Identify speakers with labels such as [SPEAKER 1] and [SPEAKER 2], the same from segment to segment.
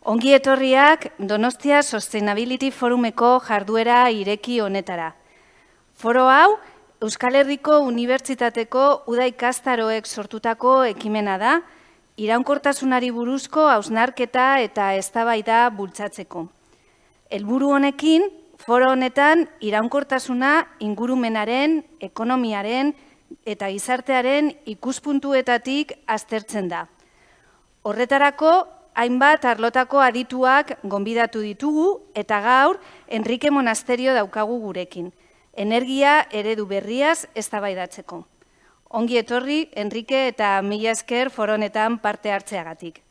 [SPEAKER 1] Ongi etorriak Donostia Sustainability Forumeko jarduera ireki honetara. Foro hau, Euskal Herriko Unibertsitateko Uda ikastaroek sortutako ekimena da, iraunkortasunari buruzko hausnarketa eta eztabaida bultzatzeko. Helburu honekin, foro honetan iraunkortasuna ingurumenaren, ekonomiaren eta gizartearen ikuspuntuetatik aztertzen da. Horretarako, hainbat arlotako adituak gonbidatu ditugu eta gaur Enrique Monasterio daukagu gurekin. Energia eredu berriaz eztabaidatzeko. Ongi etorri, Enrique, eta mila esker foro honetan parte hartzeagatik.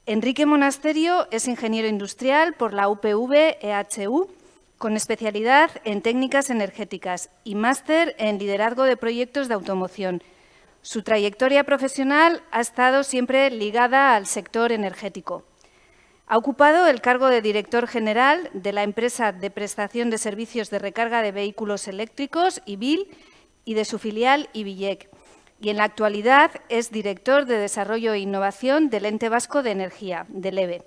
[SPEAKER 1] Enrique Monasterio es ingeniero industrial por la UPV EHU, con especialidad en técnicas energéticas y máster en liderazgo de proyectos de automoción. Su trayectoria profesional ha estado siempre ligada al sector energético. Ha ocupado el cargo de director general de la empresa de prestación de servicios de recarga de vehículos eléctricos, IBIL, y de su filial IBILEC. Y en la actualidad es director de Desarrollo e Innovación del Ente Vasco de Energía, del EVE,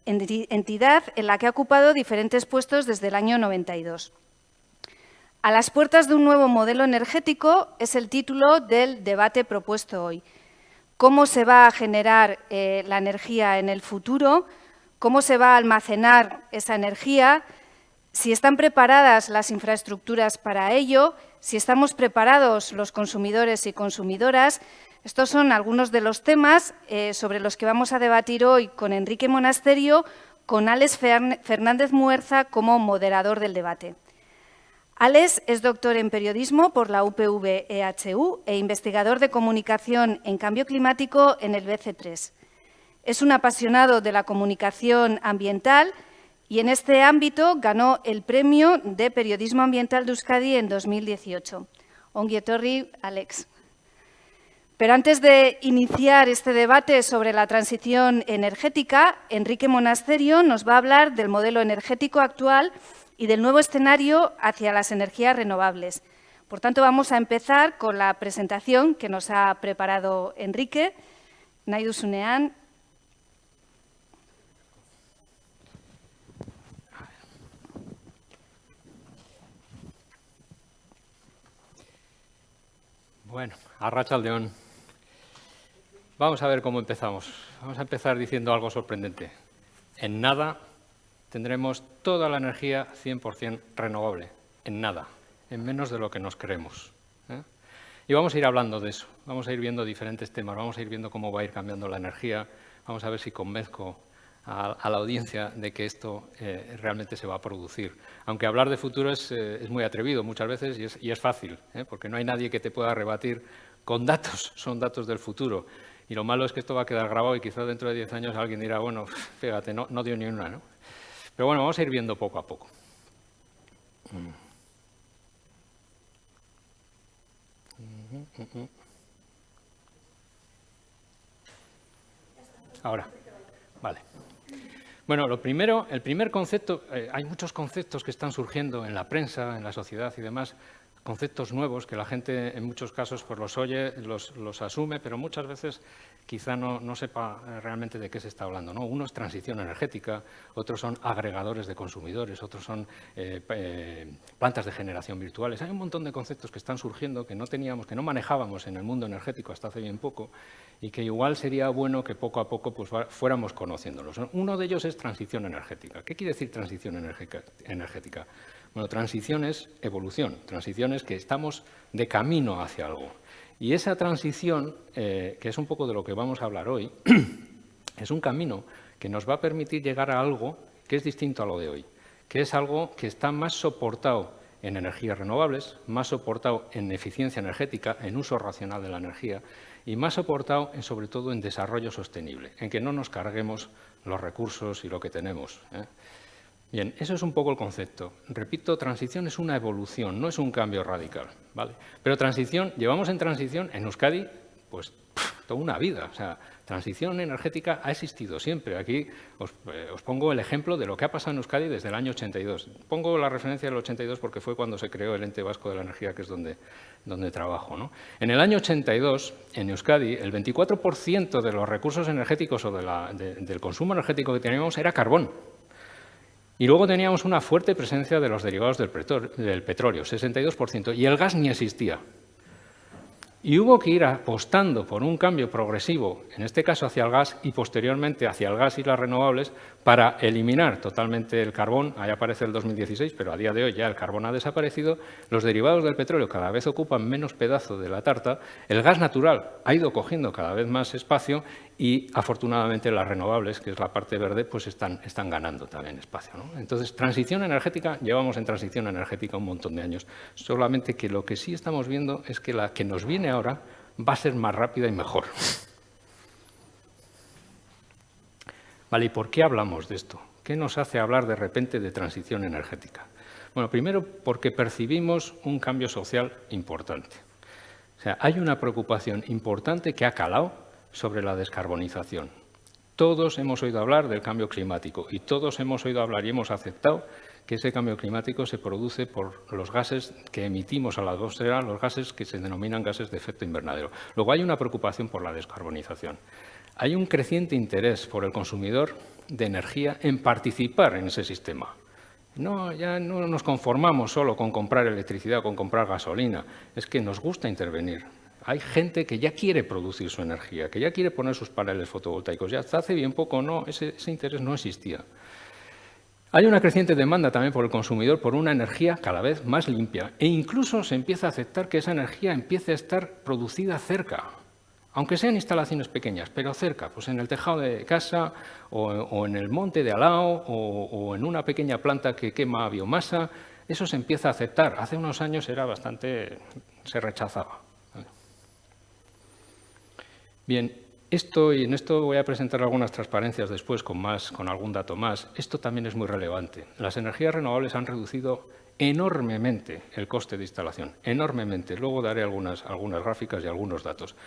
[SPEAKER 1] entidad en la que ha ocupado diferentes puestos desde el año 92. A las puertas de un nuevo modelo energético es el título del debate propuesto hoy. ¿Cómo se va a generar la energía en el futuro? ¿Cómo se va a almacenar esa energía? Si están preparadas las infraestructuras para ello, si estamos preparados los consumidores y consumidoras. Estos son algunos de los temas sobre los que vamos a debatir hoy con Enrique Monasterio, con Alex Fernández Muerza como moderador del debate. Alex es doctor en periodismo por la UPV EHU e investigador de comunicación en cambio climático en el BC3. Es un apasionado de la comunicación ambiental y en este ámbito ganó el Premio de Periodismo Ambiental de Euskadi en 2018. Ongi etorri, Alex. Pero antes de iniciar este debate sobre la transición energética, Enrique Monasterio nos va a hablar del modelo energético actual y del nuevo escenario hacia las energías renovables. Por tanto, vamos a empezar con la presentación que nos ha preparado Enrique. Nahi duzunean.
[SPEAKER 2] Bueno, arratsaldeon. Vamos a ver cómo empezamos. Vamos a empezar diciendo algo sorprendente. En nada tendremos toda la energía 100% renovable. En nada, en menos de lo que nos creemos. Y vamos a ir hablando de eso. Vamos a ir viendo diferentes temas. Vamos a ir viendo cómo va a ir cambiando la energía. Vamos a ver si convenzco a la audiencia de que esto realmente se va a producir. Aunque hablar de futuro es muy atrevido muchas veces y es fácil, porque no hay nadie que te pueda rebatir con datos, son datos del futuro. Y lo malo es que esto va a quedar grabado y quizás dentro de 10 años alguien dirá, bueno, fíjate, no dio ni una, ¿no? Pero bueno, vamos a ir viendo poco a poco. Ahora, vale. Bueno, el primer concepto, hay muchos conceptos que están surgiendo en la prensa, en la sociedad y demás, conceptos nuevos que la gente en muchos casos pues los oye, los asume, pero muchas veces quizá no sepa realmente de qué se está hablando, ¿no? Uno es transición energética, otros son agregadores de consumidores, otros son plantas de generación virtuales. Hay un montón de conceptos que están surgiendo que no teníamos, que no manejábamos en el mundo energético hasta hace bien poco y que igual sería bueno que poco a poco pues, fuéramos conociéndolos. Uno de ellos es transición energética. ¿Qué quiere decir transición energética? Bueno, transición es evolución, transición es que estamos de camino hacia algo. Y esa transición, que es un poco de lo que vamos a hablar hoy, es un camino que nos va a permitir llegar a algo que es distinto a lo de hoy, que es algo que está más soportado en energías renovables, más soportado en eficiencia energética, en uso racional de la energía y más soportado sobre todo en desarrollo sostenible, en que no nos carguemos los recursos y lo que tenemos. Bien, eso es un poco el concepto. Repito, transición es una evolución, no es un cambio radical, ¿vale? Pero transición, llevamos en transición en Euskadi, pues toda una vida. O sea, transición energética ha existido siempre. Aquí os pongo el ejemplo de lo que ha pasado en Euskadi desde el año 82. Pongo la referencia del 82 porque fue cuando se creó el Ente Vasco de la Energía, que es donde trabajo, ¿no? En el año 82, en Euskadi, el 24% de los recursos energéticos o del consumo energético que teníamos era carbón. Y luego teníamos una fuerte presencia de los derivados del petróleo, 62%, y el gas ni existía. Y hubo que ir apostando por un cambio progresivo, en este caso hacia el gas y posteriormente hacia el gas y las renovables, para eliminar totalmente el carbón. Ahí aparece el 2016, pero a día de hoy ya el carbón ha desaparecido. Los derivados del petróleo cada vez ocupan menos pedazo de la tarta. El gas natural ha ido cogiendo cada vez más espacio y, afortunadamente, las renovables, que es la parte verde, pues están ganando también espacio, ¿no? Entonces, transición energética, llevamos en transición energética un montón de años. Solamente que lo que sí estamos viendo es que la que nos viene ahora va a ser más rápida y mejor. Vale, ¿y por qué hablamos de esto? ¿Qué nos hace hablar de repente de transición energética? Bueno, primero porque percibimos un cambio social importante. O sea, hay una preocupación importante que ha calado sobre la descarbonización. Todos hemos oído hablar del cambio climático y todos hemos oído hablar y hemos aceptado que ese cambio climático se produce por los gases que emitimos a la atmósfera, los gases que se denominan gases de efecto invernadero. Luego hay una preocupación por la descarbonización. Hay un creciente interés por el consumidor de energía en participar en ese sistema. Ya no nos conformamos solo con comprar electricidad o con comprar gasolina, es que nos gusta intervenir. Hay gente que ya quiere producir su energía, que ya quiere poner sus paneles fotovoltaicos. Ya hasta hace bien poco ese interés no existía. Hay una creciente demanda también por el consumidor por una energía cada vez más limpia e incluso se empieza a aceptar que esa energía empiece a estar producida cerca, aunque sean instalaciones pequeñas, pero cerca, pues en el tejado de casa o en el monte de al lado o en una pequeña planta que quema biomasa. Eso se empieza a aceptar. Hace unos años se rechazaba. Bien, en esto voy a presentar algunas transparencias después con algún dato más. Esto también es muy relevante. Las energías renovables han reducido enormemente el coste de instalación, enormemente. Luego daré algunas gráficas y algunos datos.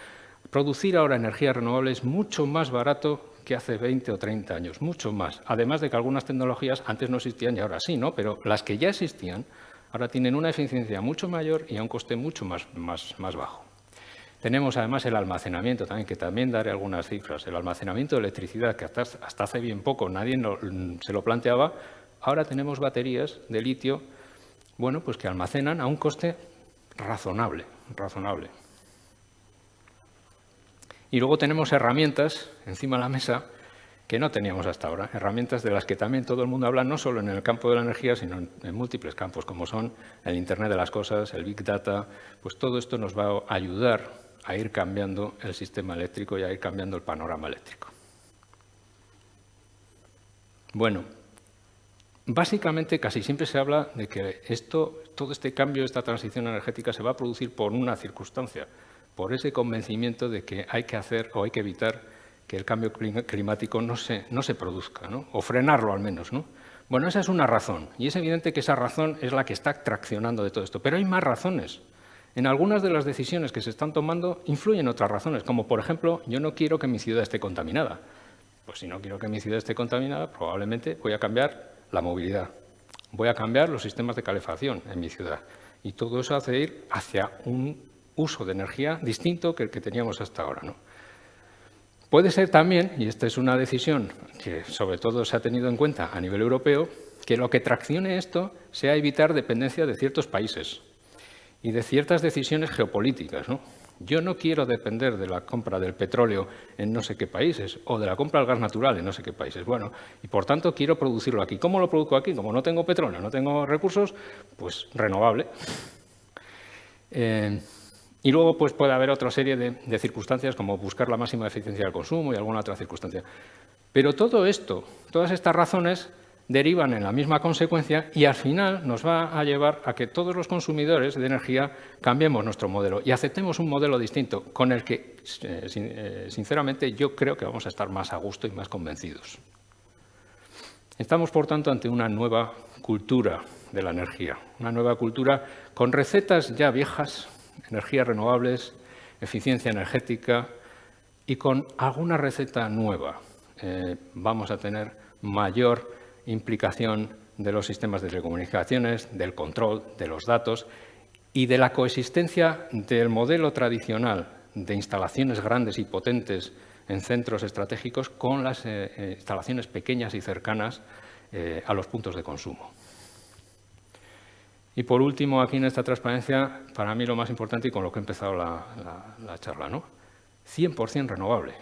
[SPEAKER 2] Producir ahora energía renovable es mucho más barato que hace 20 o 30 años, mucho más. Además de que algunas tecnologías antes no existían y ahora sí, ¿no? Pero las que ya existían ahora tienen una eficiencia mucho mayor y a un coste mucho más bajo. Tenemos además el almacenamiento también, que también daré algunas cifras. El almacenamiento de electricidad, que hasta hace bien poco nadie se lo planteaba, ahora tenemos baterías de litio, bueno, pues que almacenan a un coste razonable. Y luego tenemos herramientas encima de la mesa que no teníamos hasta ahora, herramientas de las que también todo el mundo habla, no solo en el campo de la energía, sino en múltiples campos, como son el Internet de las cosas, el Big Data. Pues todo esto nos va a ayudar a ir cambiando el sistema eléctrico y a ir cambiando el panorama eléctrico. Bueno, básicamente casi siempre se habla de que todo este cambio, esta transición energética se va a producir por una circunstancia, por ese convencimiento de que hay que hacer o hay que evitar que el cambio climático no se produzca, ¿no? O frenarlo al menos, ¿no? Bueno, esa es una razón y es evidente que esa razón es la que está traccionando de todo esto, pero hay más razones. En algunas de las decisiones que se están tomando influyen otras razones, como por ejemplo, yo no quiero que mi ciudad esté contaminada. Pues si no quiero que mi ciudad esté contaminada, probablemente voy a cambiar la movilidad, voy a cambiar los sistemas de calefacción en mi ciudad. Y todo eso hace ir hacia un uso de energía distinto que el que teníamos hasta ahora, ¿no? Puede ser también, y esta es una decisión que sobre todo se ha tenido en cuenta a nivel europeo, que lo que traccione esto sea evitar dependencia de ciertos países y de ciertas decisiones geopolíticas, ¿no? Yo no quiero depender de la compra del petróleo en no sé qué países o de la compra del gas natural en no sé qué países. Bueno, y por tanto quiero producirlo aquí. ¿Cómo lo produzco aquí? Como no tengo petróleo, no tengo recursos, pues renovable. Y luego pues, puede haber otra serie de circunstancias como buscar la máxima eficiencia del consumo y alguna otra circunstancia. Pero todo esto, todas estas razones derivan en la misma consecuencia y al final nos va a llevar a que todos los consumidores de energía cambiemos nuestro modelo y aceptemos un modelo distinto con el que, sinceramente, yo creo que vamos a estar más a gusto y más convencidos. Estamos, por tanto, ante una nueva cultura de la energía, una nueva cultura con recetas ya viejas, energías renovables, eficiencia energética, y con alguna receta nueva. Vamos a tener mayor implicación de los sistemas de telecomunicaciones, del control de los datos y de la coexistencia del modelo tradicional de instalaciones grandes y potentes en centros estratégicos con las instalaciones pequeñas y cercanas a los puntos de consumo. Y por último, aquí en esta transparencia, para mí lo más importante y con lo que he empezado la charla, ¿no? 100% renovable.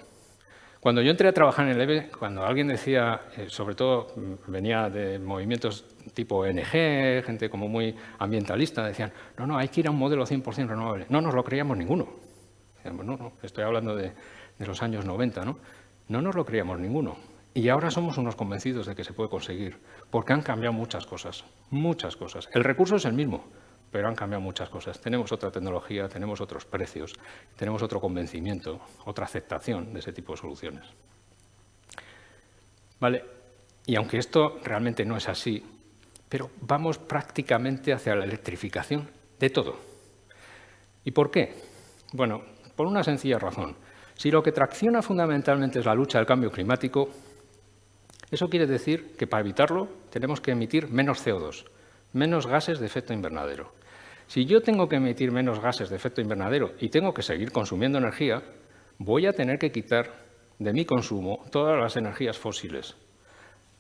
[SPEAKER 2] Cuando yo entré a trabajar en el EVE, cuando alguien decía, sobre todo venía de movimientos tipo ONG, gente como muy ambientalista, decían, no, hay que ir a un modelo 100% renovable. No nos lo creíamos ninguno. Decíamos, no, estoy hablando de los años 90, ¿no? No nos lo creíamos ninguno. Y ahora somos unos convencidos de que se puede conseguir, porque han cambiado muchas cosas, muchas cosas. El recurso es el mismo, pero han cambiado muchas cosas. Tenemos otra tecnología, tenemos otros precios, tenemos otro convencimiento, otra aceptación de ese tipo de soluciones. Vale, y aunque esto realmente no es así, pero vamos prácticamente hacia la electrificación de todo. ¿Y por qué? Bueno, por una sencilla razón. Si lo que tracciona fundamentalmente es la lucha del cambio climático, eso quiere decir que para evitarlo tenemos que emitir menos CO2, menos gases de efecto invernadero. Si yo tengo que emitir menos gases de efecto invernadero y tengo que seguir consumiendo energía, voy a tener que quitar de mi consumo todas las energías fósiles.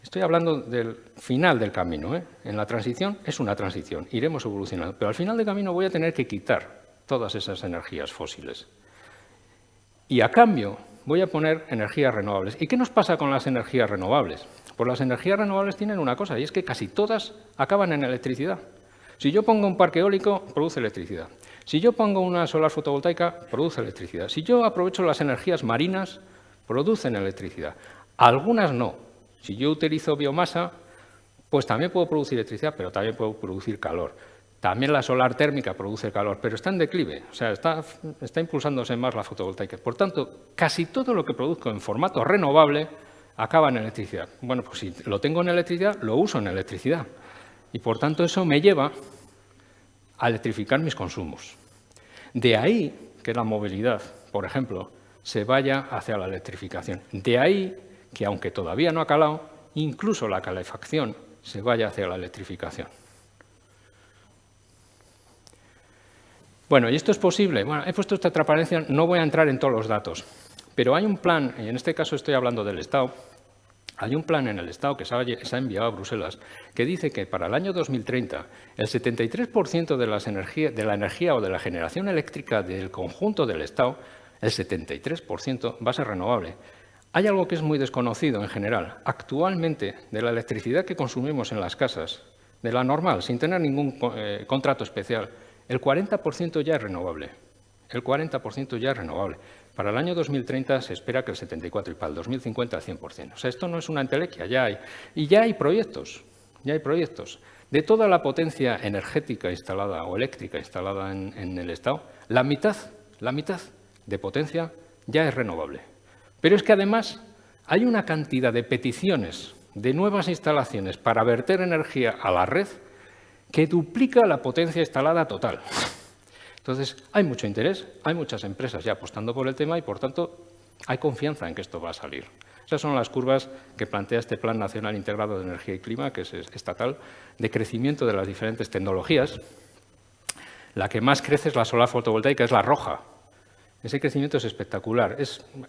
[SPEAKER 2] Estoy hablando del final del camino, ¿eh? En la transición es una transición, iremos evolucionando, pero al final del camino voy a tener que quitar todas esas energías fósiles. Y a cambio voy a poner energías renovables. ¿Y qué nos pasa con las energías renovables? Pues las energías renovables tienen una cosa, y es que casi todas acaban en electricidad. Si yo pongo un parque eólico, produce electricidad. Si yo pongo una solar fotovoltaica, produce electricidad. Si yo aprovecho las energías marinas, producen electricidad. Algunas no. Si yo utilizo biomasa, pues también puedo producir electricidad, pero también puedo producir calor. También la solar térmica produce calor, pero está en declive, o sea, está impulsándose más la fotovoltaica. Por tanto, casi todo lo que produzco en formato renovable acaba en electricidad. Bueno, pues si lo tengo en electricidad, lo uso en electricidad. Y por tanto, eso me lleva a electrificar mis consumos. De ahí que la movilidad, por ejemplo, se vaya hacia la electrificación. De ahí que, aunque todavía no ha calado, incluso la calefacción se vaya hacia la electrificación. Bueno, ¿y esto es posible? Bueno, he puesto esta transparencia, no voy a entrar en todos los datos, pero hay un plan, y en este caso estoy hablando del Estado, hay un plan en el Estado que se ha enviado a Bruselas que dice que para el año 2030 el 73% de la energía o de la generación eléctrica del conjunto del Estado, el 73% va a ser renovable. Hay algo que es muy desconocido en general. Actualmente, de la electricidad que consumimos en las casas, de la normal, sin tener ningún contrato especial, el 40% ya es renovable. El 40% ya es renovable. Para el año 2030 se espera que el 74% y para el 2050 el 100%. O sea, esto no es una entelequia, ya hay. Y ya hay proyectos, De toda la potencia energética instalada o eléctrica instalada en el Estado, la mitad de potencia ya es renovable. Pero es que además hay una cantidad de peticiones de nuevas instalaciones para verter energía a la red que duplica la potencia instalada total. Entonces, hay mucho interés, hay muchas empresas ya apostando por el tema y, por tanto, hay confianza en que esto va a salir. Esas son las curvas que plantea este Plan Nacional Integrado de Energía y Clima, que es estatal, de crecimiento de las diferentes tecnologías. La que más crece es la solar fotovoltaica, es la roja. Ese crecimiento es espectacular.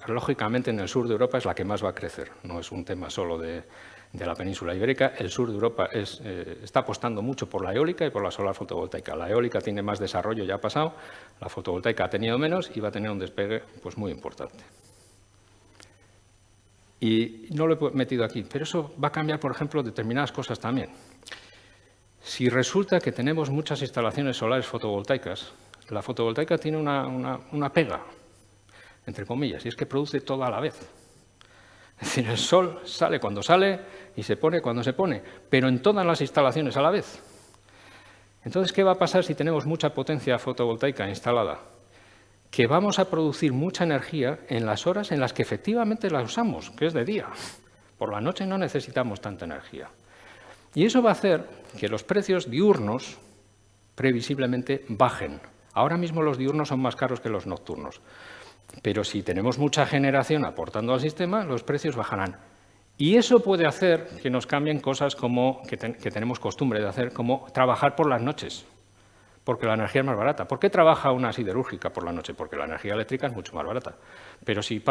[SPEAKER 2] Lógicamente, en el sur de Europa es la que más va a crecer. No es un tema solo de la península ibérica. El sur de Europa está apostando mucho por la eólica y por la solar fotovoltaica. La eólica tiene más desarrollo, ya ha pasado. La fotovoltaica ha tenido menos y va a tener un despegue pues, muy importante. Y no lo he metido aquí, pero eso va a cambiar, por ejemplo, determinadas cosas también. Si resulta que tenemos muchas instalaciones solares fotovoltaicas, la fotovoltaica tiene una pega, entre comillas, y es que produce todo a la vez. Es decir, el sol sale cuando sale y se pone cuando se pone, pero en todas las instalaciones a la vez. Entonces, ¿qué va a pasar si tenemos mucha potencia fotovoltaica instalada? Que vamos a producir mucha energía en las horas en las que efectivamente la usamos, que es de día. Por la noche no necesitamos tanta energía. Y eso va a hacer que los precios diurnos previsiblemente bajen. Ahora mismo los diurnos son más caros que los nocturnos. Pero si tenemos mucha generación aportando al sistema, los precios bajarán. Y eso puede hacer que nos cambien cosas como que tenemos costumbre de hacer, como trabajar por las noches, porque la energía es más barata. ¿Por qué trabaja una siderúrgica por la noche? Porque la energía eléctrica es mucho más barata. Pero si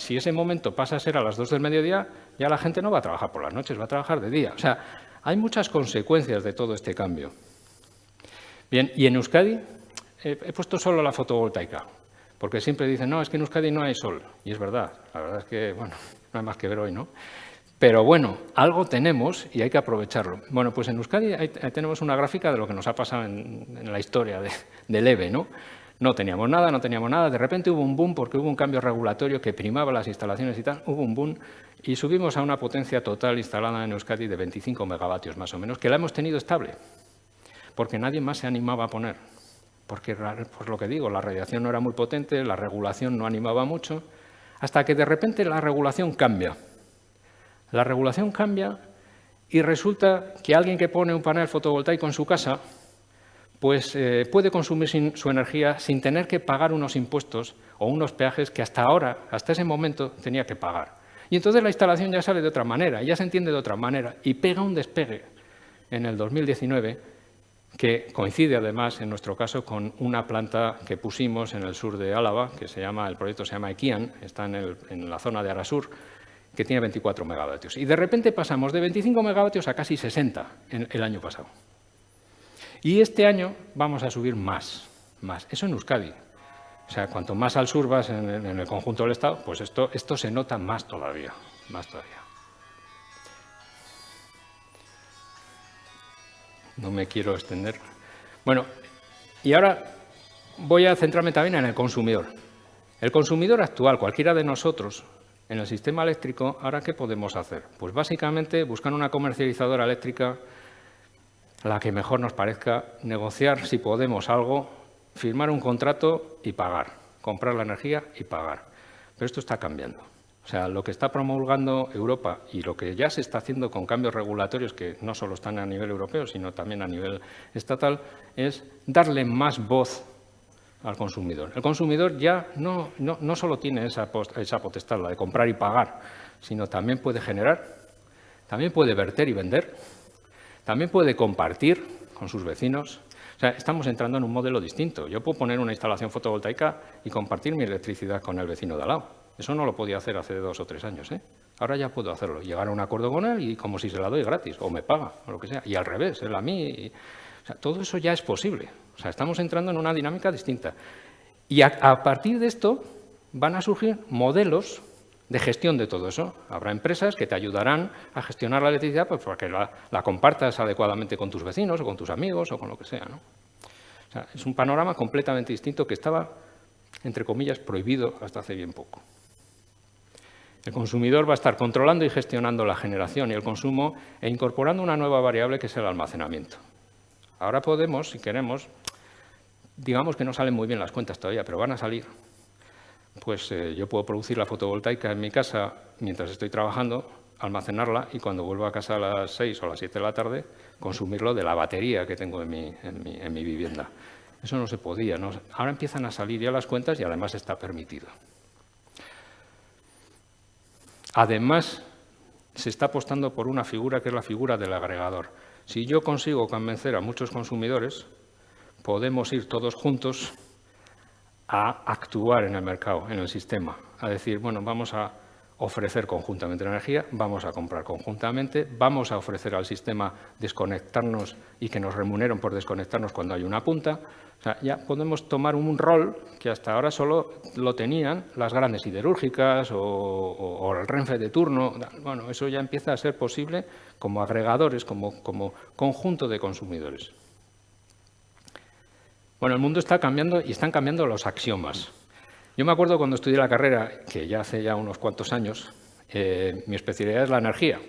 [SPEAKER 2] ese momento pasa a ser a las 2 del mediodía, ya la gente no va a trabajar por las noches, va a trabajar de día. O sea, hay muchas consecuencias de todo este cambio. Bien, y en Euskadi he puesto solo la fotovoltaica, porque siempre dicen, no, es que en Euskadi no hay sol. Y es verdad, la verdad es que, bueno, no hay más que ver hoy, ¿no? Pero bueno, algo tenemos y hay que aprovecharlo. Bueno, pues en Euskadi tenemos una gráfica de lo que nos ha pasado en la historia del EVE, ¿no? No teníamos nada, de repente hubo un boom porque hubo un cambio regulatorio que primaba las instalaciones y tal, hubo un boom y subimos a una potencia total instalada en Euskadi de 25 megavatios más o menos, que la hemos tenido estable, porque nadie más se animaba a poner, porque, por lo que digo, la radiación no era muy potente, la regulación no animaba mucho, hasta que de repente la regulación cambia. La regulación cambia y resulta que alguien que pone un panel fotovoltaico en su casa pues puede consumir su energía sin tener que pagar unos impuestos o unos peajes que hasta ahora, hasta ese momento, tenía que pagar. Y entonces la instalación ya sale de otra manera, ya se entiende de otra manera y pega un despegue en el 2019 que coincide además, en nuestro caso, con una planta que pusimos en el sur de Álava, que el proyecto se llama Ekian, está en la zona de Arasur, que tiene 24 megavatios. Y de repente pasamos de 25 megavatios a casi 60 el año pasado. Y este año vamos a subir más. Eso en Euskadi. O sea, cuanto más al sur vas en el conjunto del Estado, pues esto se nota más todavía. No me quiero extender. Bueno, y ahora voy a centrarme también en el consumidor. El consumidor actual, cualquiera de nosotros, en el sistema eléctrico, ¿ahora qué podemos hacer? Pues básicamente buscar una comercializadora eléctrica, la que mejor nos parezca, negociar si podemos algo, firmar un contrato y pagar, comprar la energía y pagar. Pero esto está cambiando. O sea, lo que está promulgando Europa y lo que ya se está haciendo con cambios regulatorios que no solo están a nivel europeo, sino también a nivel estatal, es darle más voz al consumidor. El consumidor ya no solo tiene esa potestad, la de comprar y pagar, sino también puede generar, también puede verter y vender, también puede compartir con sus vecinos. O sea, estamos entrando en un modelo distinto. Yo puedo poner una instalación fotovoltaica y compartir mi electricidad con el vecino de al lado. Eso no lo podía hacer hace 2 o 3 años, ¿eh? Ahora ya puedo hacerlo, llegar a un acuerdo con él y como si se la doy gratis, o me paga, o lo que sea. Y al revés, él a mí. O sea, todo eso ya es posible. O sea, estamos entrando en una dinámica distinta. Y a partir de esto van a surgir modelos de gestión de todo eso. Habrá empresas que te ayudarán a gestionar la electricidad pues, para que la compartas adecuadamente con tus vecinos o con tus amigos o con lo que sea, ¿no? O sea, es un panorama completamente distinto que estaba, entre comillas, prohibido hasta hace bien poco. El consumidor va a estar controlando y gestionando la generación y el consumo e incorporando una nueva variable que es el almacenamiento. Ahora podemos, si queremos, digamos que no salen muy bien las cuentas todavía, pero van a salir. Pues yo puedo producir la fotovoltaica en mi casa mientras estoy trabajando, almacenarla y cuando vuelvo a casa a las 6 o a las 7 de la tarde, consumirlo de la batería que tengo en mi vivienda. Eso no se podía, ¿no? Ahora empiezan a salir ya las cuentas y además está permitido. Además, se está apostando por una figura que es la figura del agregador. Si yo consigo convencer a muchos consumidores, podemos ir todos juntos a actuar en el mercado, en el sistema, a decir, bueno, vamos a ofrecer conjuntamente la energía, vamos a comprar conjuntamente, vamos a ofrecer al sistema desconectarnos y que nos remuneren por desconectarnos cuando hay una punta. O sea, ya podemos tomar un rol que hasta ahora solo lo tenían las grandes siderúrgicas o el Renfe de turno. Bueno, eso ya empieza a ser posible como agregadores, como conjunto de consumidores. Bueno, el mundo está cambiando y están cambiando los axiomas. Yo me acuerdo cuando estudié la carrera, que ya hace ya unos cuantos años, mi especialidad es la energía.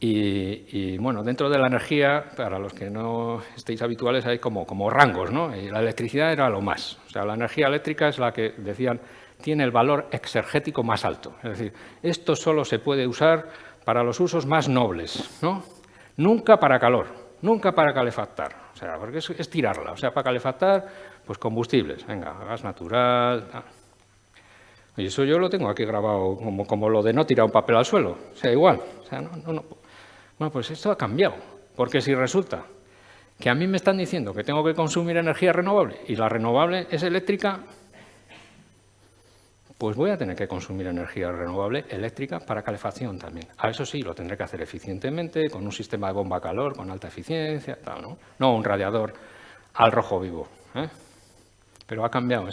[SPEAKER 2] Y bueno, dentro de la energía, para los que no estéis habituales, hay como rangos, ¿no? Y la electricidad era lo más. O sea, la energía eléctrica es la que, decían, tiene el valor exergético más alto. Es decir, esto solo se puede usar para los usos más nobles, ¿no? Nunca para calor, nunca para calefactar. O sea, porque es tirarla. O sea, para calefactar, pues combustibles. Venga, gas natural. Tal. Y eso yo lo tengo aquí grabado como lo de no tirar un papel al suelo. O sea, igual. O sea, no. Bueno, pues esto ha cambiado. Porque si resulta que a mí me están diciendo que tengo que consumir energía renovable y la renovable es eléctrica, pues voy a tener que consumir energía renovable eléctrica para calefacción también. A eso sí, lo tendré que hacer eficientemente, con un sistema de bomba a calor, con alta eficiencia, tal, ¿no? No un radiador al rojo vivo, ¿eh? Pero ha cambiado.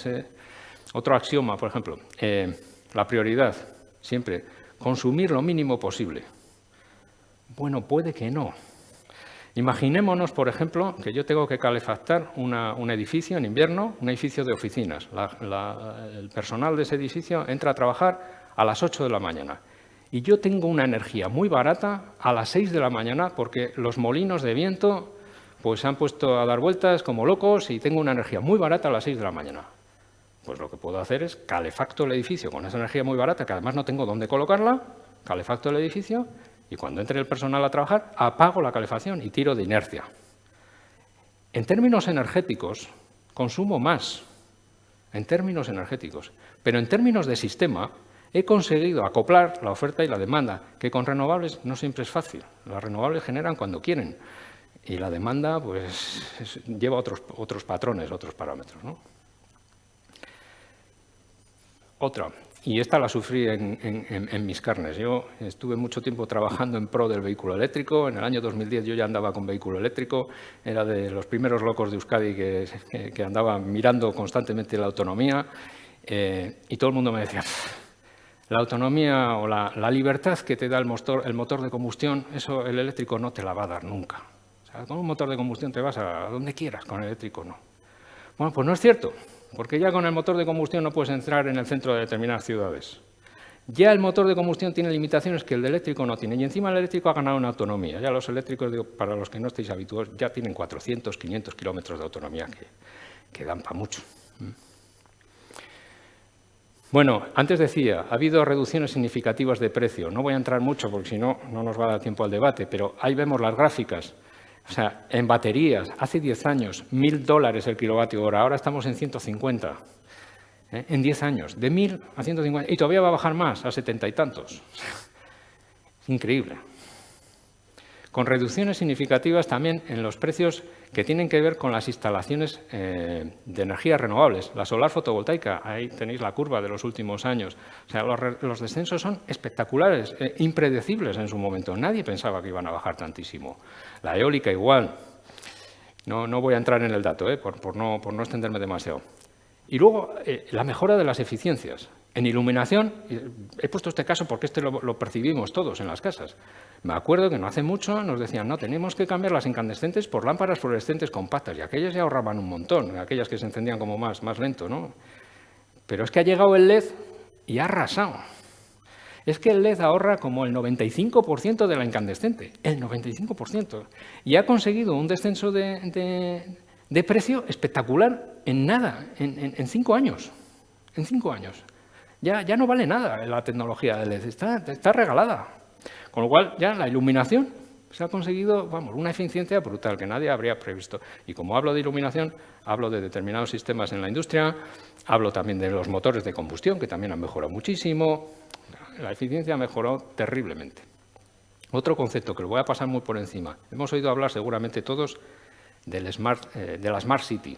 [SPEAKER 2] Otro axioma, por ejemplo, la prioridad, siempre, consumir lo mínimo posible. Bueno, puede que no. Imaginémonos, por ejemplo, que yo tengo que calefactar un edificio en invierno, un edificio de oficinas. El personal de ese edificio entra a trabajar a las 8 de la mañana. Y yo tengo una energía muy barata a las 6 de la mañana porque los molinos de viento pues, se han puesto a dar vueltas como locos y tengo una energía muy barata a las 6 de la mañana. Pues lo que puedo hacer es calefacto el edificio con esa energía muy barata, que además no tengo dónde colocarla, calefacto el edificio y cuando entre el personal a trabajar, apago la calefacción y tiro de inercia. En términos energéticos, consumo más, en términos energéticos, pero en términos de sistema, he conseguido acoplar la oferta y la demanda, que con renovables no siempre es fácil. Las renovables generan cuando quieren y la demanda pues, lleva otros patrones, otros parámetros, ¿no? Otra, y esta la sufrí en mis carnes. Yo estuve mucho tiempo trabajando en pro del vehículo eléctrico. En el año 2010 yo ya andaba con vehículo eléctrico. Era de los primeros locos de Euskadi que andaba mirando constantemente la autonomía. Y todo el mundo me decía, la autonomía o la libertad que te da el motor de combustión, eso el eléctrico no te la va a dar nunca. O sea, con un motor de combustión te vas a donde quieras, con el eléctrico no. Bueno, pues no es cierto. Porque ya con el motor de combustión no puedes entrar en el centro de determinadas ciudades. Ya el motor de combustión tiene limitaciones que el de eléctrico no tiene. Y encima el eléctrico ha ganado en autonomía. Ya los eléctricos, digo, para los que no estéis habituados, ya tienen 400, 500 kilómetros de autonomía que dan para mucho. Bueno, antes decía, ha habido reducciones significativas de precio. No voy a entrar mucho porque si no, no nos va a dar tiempo al debate, pero ahí vemos las gráficas. O sea, en baterías, hace 10 años, $1.000 el kilovatio hora, ahora estamos en 150. En 10 años, de 1.000 a 150, y todavía va a bajar más, a 70 y tantos. Increíble. Con reducciones significativas también en los precios que tienen que ver con las instalaciones de energías renovables. La solar fotovoltaica, ahí tenéis la curva de los últimos años. O sea, los descensos son espectaculares, impredecibles en su momento. Nadie pensaba que iban a bajar tantísimo. La eólica igual. No voy a entrar en el dato, por no extenderme demasiado. Y luego, la mejora de las eficiencias. En iluminación, he puesto este caso porque lo percibimos todos en las casas. Me acuerdo que no hace mucho nos decían, no, tenemos que cambiar las incandescentes por lámparas fluorescentes compactas, y aquellas ya ahorraban un montón, aquellas que se encendían como más lento, ¿no? Pero es que ha llegado el LED y ha arrasado. Es que el LED ahorra como el 95% de la incandescente, el 95%, y ha conseguido un descenso de precio espectacular en nada, en 5 años. En 5 años. Ya no vale nada la tecnología de LED, está regalada. Con lo cual, ya la iluminación se ha conseguido, vamos, una eficiencia brutal que nadie habría previsto. Y como hablo de iluminación, hablo de determinados sistemas en la industria, hablo también de los motores de combustión, que también han mejorado muchísimo. La eficiencia ha mejorado terriblemente. Otro concepto que lo voy a pasar muy por encima. Hemos oído hablar seguramente todos de la Smart City.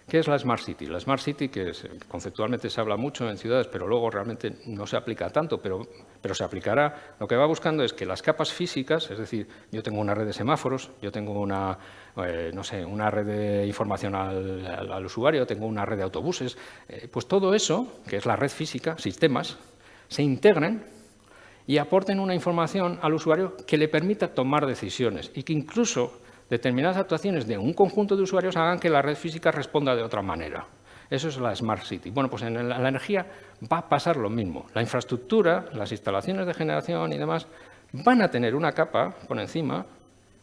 [SPEAKER 2] ¿Qué es la Smart City? La Smart City, que conceptualmente se habla mucho en ciudades, pero luego realmente no se aplica tanto, pero se aplicará. Lo que va buscando es que las capas físicas, es decir, yo tengo una red de semáforos, yo tengo una red de información al usuario, tengo una red de autobuses, pues todo eso, que es la red física, sistemas, se integren y aporten una información al usuario que le permita tomar decisiones y que incluso determinadas actuaciones de un conjunto de usuarios hagan que la red física responda de otra manera. Eso es la Smart City. Bueno, pues en la energía va a pasar lo mismo. La infraestructura, las instalaciones de generación y demás van a tener una capa por encima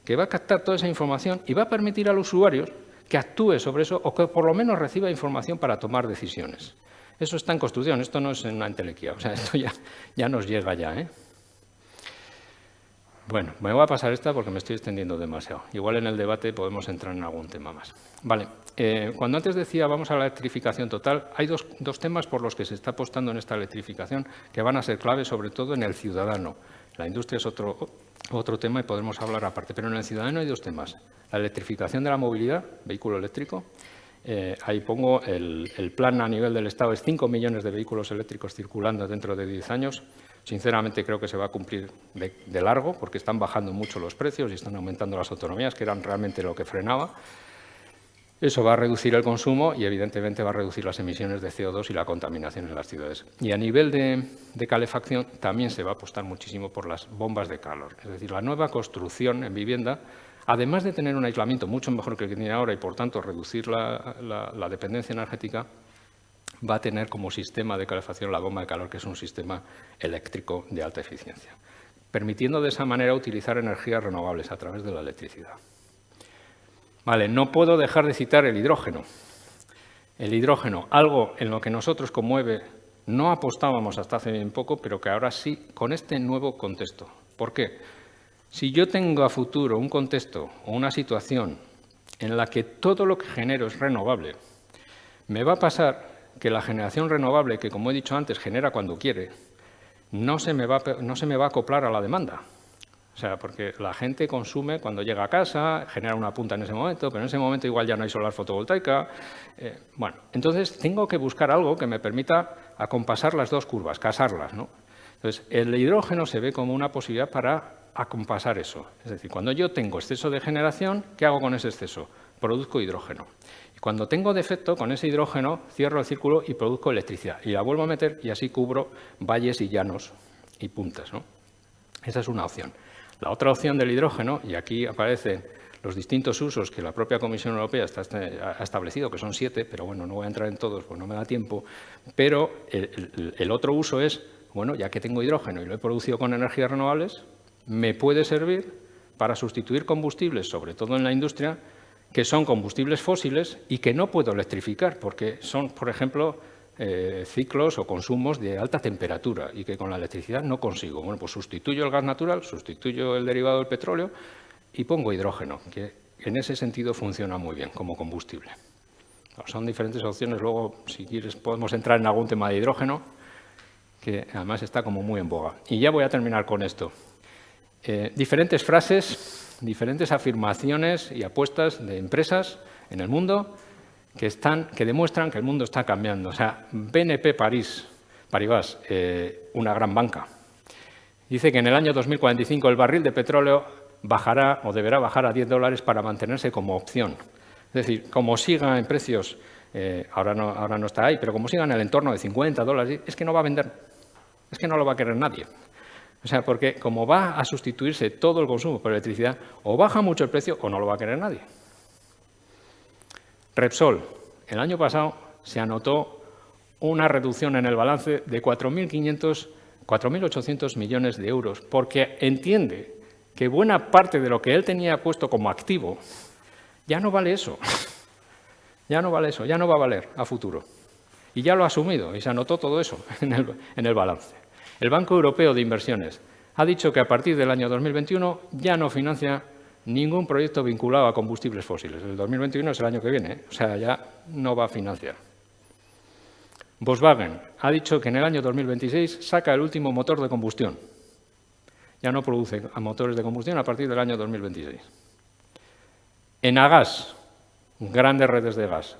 [SPEAKER 2] que va a captar toda esa información y va a permitir a los usuarios que actúe sobre eso o que por lo menos reciba información para tomar decisiones. Eso está en construcción, esto no es en una entelequia, o sea, esto ya nos llega ya, Bueno, me voy a pasar esta porque me estoy extendiendo demasiado. Igual en el debate podemos entrar en algún tema más. Vale, cuando antes decía vamos a la electrificación total, hay dos temas por los que se está apostando en esta electrificación que van a ser claves, sobre todo en el ciudadano. La industria es otro tema y podremos hablar aparte, pero en el ciudadano hay dos temas. La electrificación de la movilidad, vehículo eléctrico. Ahí pongo el plan a nivel del Estado, es 5 millones de vehículos eléctricos circulando dentro de 10 años. Sinceramente creo que se va a cumplir de largo porque están bajando mucho los precios y están aumentando las autonomías, que eran realmente lo que frenaba. Eso va a reducir el consumo y evidentemente va a reducir las emisiones de CO2 y la contaminación en las ciudades. Y a nivel de calefacción también se va a apostar muchísimo por las bombas de calor. Es decir, la nueva construcción en vivienda, además de tener un aislamiento mucho mejor que el que tiene ahora y por tanto reducir la dependencia energética, va a tener como sistema de calefacción la bomba de calor, que es un sistema eléctrico de alta eficiencia, permitiendo de esa manera utilizar energías renovables a través de la electricidad. Vale, no puedo dejar de citar el hidrógeno. El hidrógeno, algo en lo que nosotros como EVE no apostábamos hasta hace bien poco, pero que ahora sí, con este nuevo contexto. ¿Por qué? Si yo tengo a futuro un contexto o una situación en la que todo lo que genero es renovable, me va a pasar que la generación renovable, que como he dicho antes, genera cuando quiere, no se me va a acoplar a la demanda. O sea, porque la gente consume cuando llega a casa, genera una punta en ese momento, pero en ese momento igual ya no hay solar fotovoltaica. Bueno, entonces tengo que buscar algo que me permita acompasar las dos curvas, casarlas, ¿no? Entonces, el hidrógeno se ve como una posibilidad para acompasar eso. Es decir, cuando yo tengo exceso de generación, ¿qué hago con ese exceso? Produzco hidrógeno. Y cuando tengo defecto, con ese hidrógeno cierro el círculo y produzco electricidad. Y la vuelvo a meter y así cubro valles y llanos y puntas, ¿no? Esa es una opción. La otra opción del hidrógeno, y aquí aparecen los distintos usos que la propia Comisión Europea ha establecido, que son 7, pero bueno, no voy a entrar en todos, pues no me da tiempo, pero el otro uso es, bueno, ya que tengo hidrógeno y lo he producido con energías renovables, me puede servir para sustituir combustibles, sobre todo en la industria, que son combustibles fósiles y que no puedo electrificar, porque son, por ejemplo, ciclos o consumos de alta temperatura y que con la electricidad no consigo. Bueno, pues sustituyo el gas natural, sustituyo el derivado del petróleo y pongo hidrógeno, que en ese sentido funciona muy bien como combustible. Son diferentes opciones. Luego, si quieres, podemos entrar en algún tema de hidrógeno, que además está como muy en boga. Y ya voy a terminar con esto. Diferentes frases, diferentes afirmaciones y apuestas de empresas en el mundo que demuestran que el mundo está cambiando. O sea, BNP Paribas, una gran banca, dice que en el año 2045 el barril de petróleo bajará o deberá bajar a $10 para mantenerse como opción. Es decir, como siga en precios, ahora no está ahí, pero como siga en el entorno de $50, es que no va a vender, es que no lo va a querer nadie. O sea, porque como va a sustituirse todo el consumo por electricidad, o baja mucho el precio o no lo va a querer nadie. Repsol, el año pasado se anotó una reducción en el balance de 4.800 millones de euros, porque entiende que buena parte de lo que él tenía puesto como activo ya no vale eso. Ya no vale eso, ya no va a valer a futuro. Y ya lo ha asumido y se anotó todo eso en el balance. El Banco Europeo de Inversiones ha dicho que a partir del año 2021 ya no financia ningún proyecto vinculado a combustibles fósiles. El 2021 es el año que viene, o sea, ya no va a financiar. Volkswagen ha dicho que en el año 2026 saca el último motor de combustión. Ya no produce motores de combustión a partir del año 2026. Enagas, grandes redes de gas.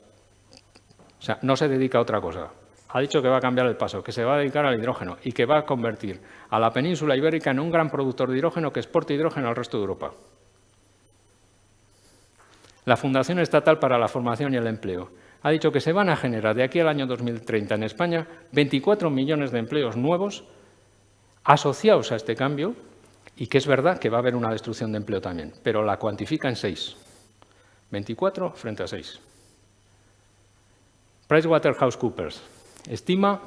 [SPEAKER 2] O sea, no se dedica a otra cosa. Ha dicho que va a cambiar el paso, que se va a dedicar al hidrógeno y que va a convertir a la península ibérica en un gran productor de hidrógeno que exporte hidrógeno al resto de Europa. La Fundación Estatal para la Formación y el Empleo ha dicho que se van a generar de aquí al año 2030 en España 24 millones de empleos nuevos asociados a este cambio y que es verdad que va a haber una destrucción de empleo también, pero la cuantifica en 6. 24 frente a 6. PricewaterhouseCoopers estima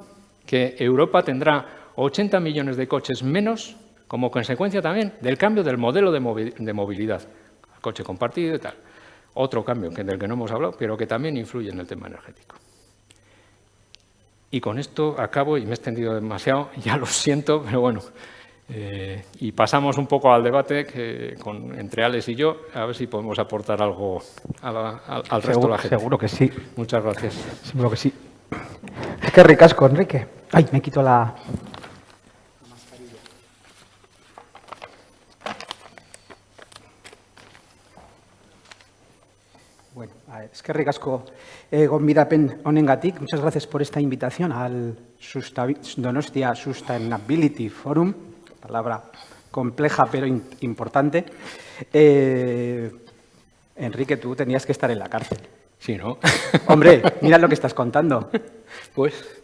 [SPEAKER 2] que Europa tendrá 80 millones de coches menos como consecuencia también del cambio del modelo de movilidad. Coche compartido y tal. Otro cambio del que no hemos hablado, pero que también influye en el tema energético. Y con esto acabo y me he extendido demasiado, ya lo siento, pero bueno, Y pasamos un poco al debate entre Alex y yo, a ver si podemos aportar algo al resto de la gente.
[SPEAKER 3] Seguro que sí.
[SPEAKER 2] Muchas gracias.
[SPEAKER 3] Seguro que sí. Es que ricasco, Enrique. Ay, me quito la... Bueno, es que ricasco gonbidapen honengatik. Muchas gracias por esta invitación al Donostia Sustainability Forum. Palabra compleja pero importante. Enrique, tú tenías que estar en la cárcel.
[SPEAKER 2] Sí, ¿no?
[SPEAKER 3] Hombre, mira lo que estás contando.
[SPEAKER 2] Pues...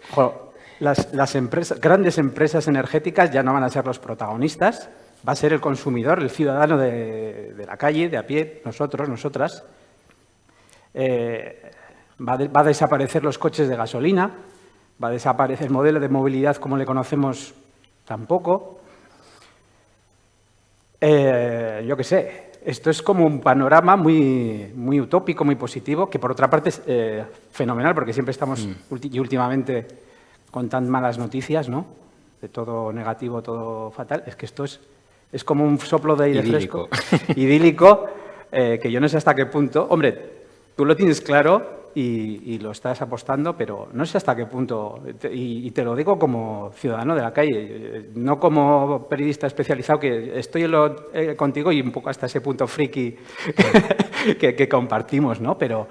[SPEAKER 3] Las empresas, grandes empresas energéticas ya no van a ser los protagonistas, va a ser el consumidor, el ciudadano de la calle, de a pie, nosotros, nosotras. Va a desaparecer los coches de gasolina, va a desaparecer el modelo de movilidad como le conocemos tampoco. Yo qué sé, esto es como un panorama muy utópico, muy positivo, que por otra parte es fenomenal, porque siempre estamos y últimamente con tan malas noticias, ¿no? De todo negativo, todo fatal. Es que esto es como un soplo de aire fresco, idílico, que yo no sé hasta qué punto. Hombre, tú lo tienes claro y lo estás apostando, pero no sé hasta qué punto. Y te lo digo como ciudadano de la calle, no como periodista especializado, que estoy contigo y un poco hasta ese punto friki que compartimos, ¿no? Pero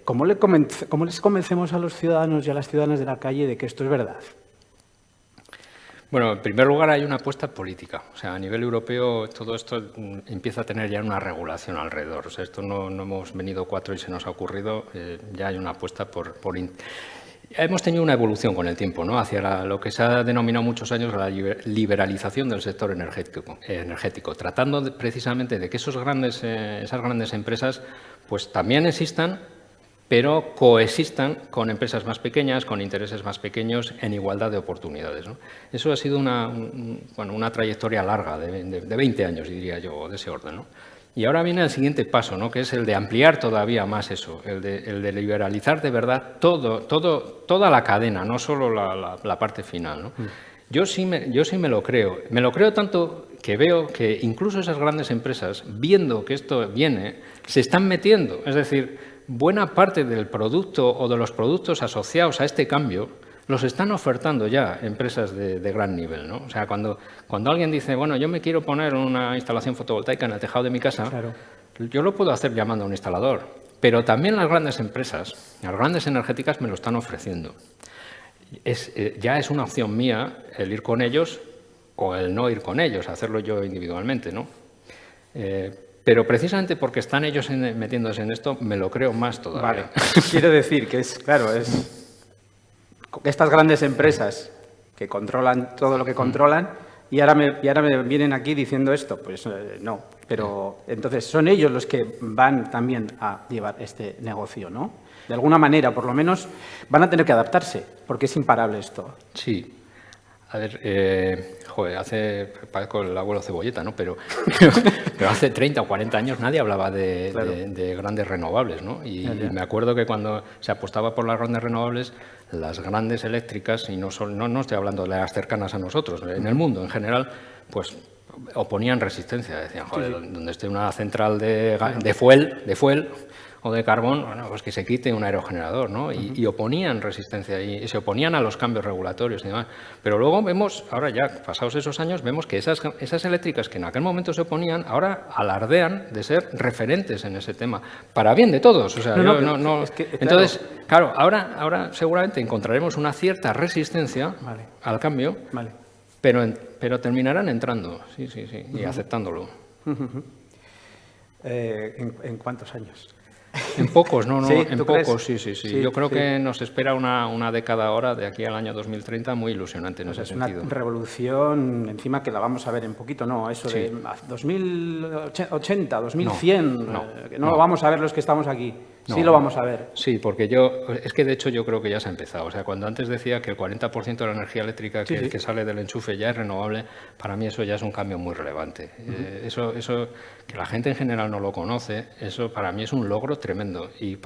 [SPEAKER 3] ¿cómo les convencemos a los ciudadanos y a las ciudadanas de la calle de que esto es verdad?
[SPEAKER 2] Bueno, en primer lugar hay una apuesta política. O sea, a nivel europeo todo esto empieza a tener ya una regulación alrededor. O sea, esto no hemos venido cuatro y se nos ha ocurrido, ya hay una apuesta Hemos tenido una evolución con el tiempo, ¿no? Hacia lo que se ha denominado muchos años la liberalización del sector energético, tratando precisamente de que esas grandes empresas pues también existan, pero coexistan con empresas más pequeñas, con intereses más pequeños, en igualdad de oportunidades, ¿no? Eso ha sido una trayectoria larga, de 20 años, diría yo, de ese orden, ¿no? Y ahora viene el siguiente paso, ¿no? Que es el de ampliar todavía más eso, el de liberalizar de verdad toda la cadena, no solo la parte final, ¿no? Yo sí me lo creo. Me lo creo tanto que veo que incluso esas grandes empresas, viendo que esto viene, se están metiendo. Es decir, buena parte del producto o de los productos asociados a este cambio los están ofertando ya empresas de gran nivel, ¿no? O sea, cuando alguien dice, bueno, yo me quiero poner una instalación fotovoltaica en el tejado de mi casa, claro, yo lo puedo hacer llamando a un instalador, pero también las grandes empresas, las grandes energéticas me lo están ofreciendo. Ya es una opción mía el ir con ellos o el no ir con ellos, hacerlo yo individualmente, ¿no? Pero precisamente porque están ellos metiéndose en esto, me lo creo más todavía.
[SPEAKER 3] Vale. Quiero decir que estas grandes empresas que controlan todo lo que controlan y ahora me vienen aquí diciendo esto, pues no. Pero entonces son ellos los que van también a llevar este negocio, ¿no? De alguna manera, por lo menos, van a tener que adaptarse, porque es imparable esto.
[SPEAKER 2] Sí. A ver, parezco el abuelo Cebolleta, ¿no? Pero hace 30 o 40 años nadie hablaba de grandes renovables, ¿no? Y me acuerdo que cuando se apostaba por las grandes renovables, las grandes eléctricas, y no estoy hablando de las cercanas a nosotros, en el mundo en general, pues oponían resistencia. Decían, joder, donde esté una central de fuel o de carbón, bueno, pues que se quite un aerogenerador, ¿no? Y oponían resistencia y se oponían a los cambios regulatorios y demás. Pero luego vemos, ahora ya pasados esos años, vemos que esas eléctricas que en aquel momento se oponían, ahora alardean de ser referentes en ese tema, para bien de todos. O sea, entonces, claro, ahora seguramente encontraremos una cierta resistencia al cambio, pero terminarán entrando, sí, y aceptándolo.
[SPEAKER 3] ¿En cuántos años?
[SPEAKER 2] En pocos,
[SPEAKER 3] ¿Sí?
[SPEAKER 2] En pocos, sí. Yo creo que nos espera una década ahora, de aquí al año 2030, muy ilusionante en ese sentido.
[SPEAKER 3] Es una revolución, encima que la vamos a ver en poquito, ¿no? Eso de 2080, 2100, no lo vamos a ver los que estamos aquí. Sí lo vamos a ver.
[SPEAKER 2] Sí, porque es que de hecho yo creo que ya se ha empezado. O sea, cuando antes decía que el 40% de la energía eléctrica que sale del enchufe ya es renovable, para mí eso ya es un cambio muy relevante. Eso que la gente en general no lo conoce, eso para mí es un logro tremendo. Y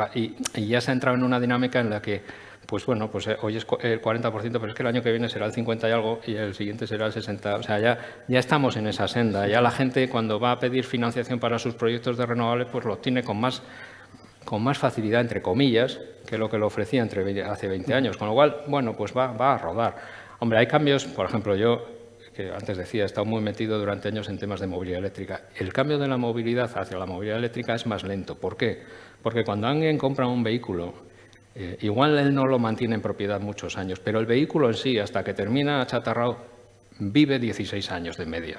[SPEAKER 2] ya se ha entrado en una dinámica en la que Pues bueno, pues hoy es el 40%, pero es que el año que viene será el 50 y algo y el siguiente será el 60. O sea, ya estamos en esa senda. Ya la gente cuando va a pedir financiación para sus proyectos de renovables, pues lo tiene con más facilidad, entre comillas, que lo ofrecía hace 20 años. Con lo cual, bueno, pues va a rodar. Hombre, hay cambios, por ejemplo, yo, que antes decía, he estado muy metido durante años en temas de movilidad eléctrica. El cambio de la movilidad hacia la movilidad eléctrica es más lento. ¿Por qué? Porque cuando alguien compra un vehículo, igual él no lo mantiene en propiedad muchos años, pero el vehículo en sí, hasta que termina achatarrado, vive 16 años de media.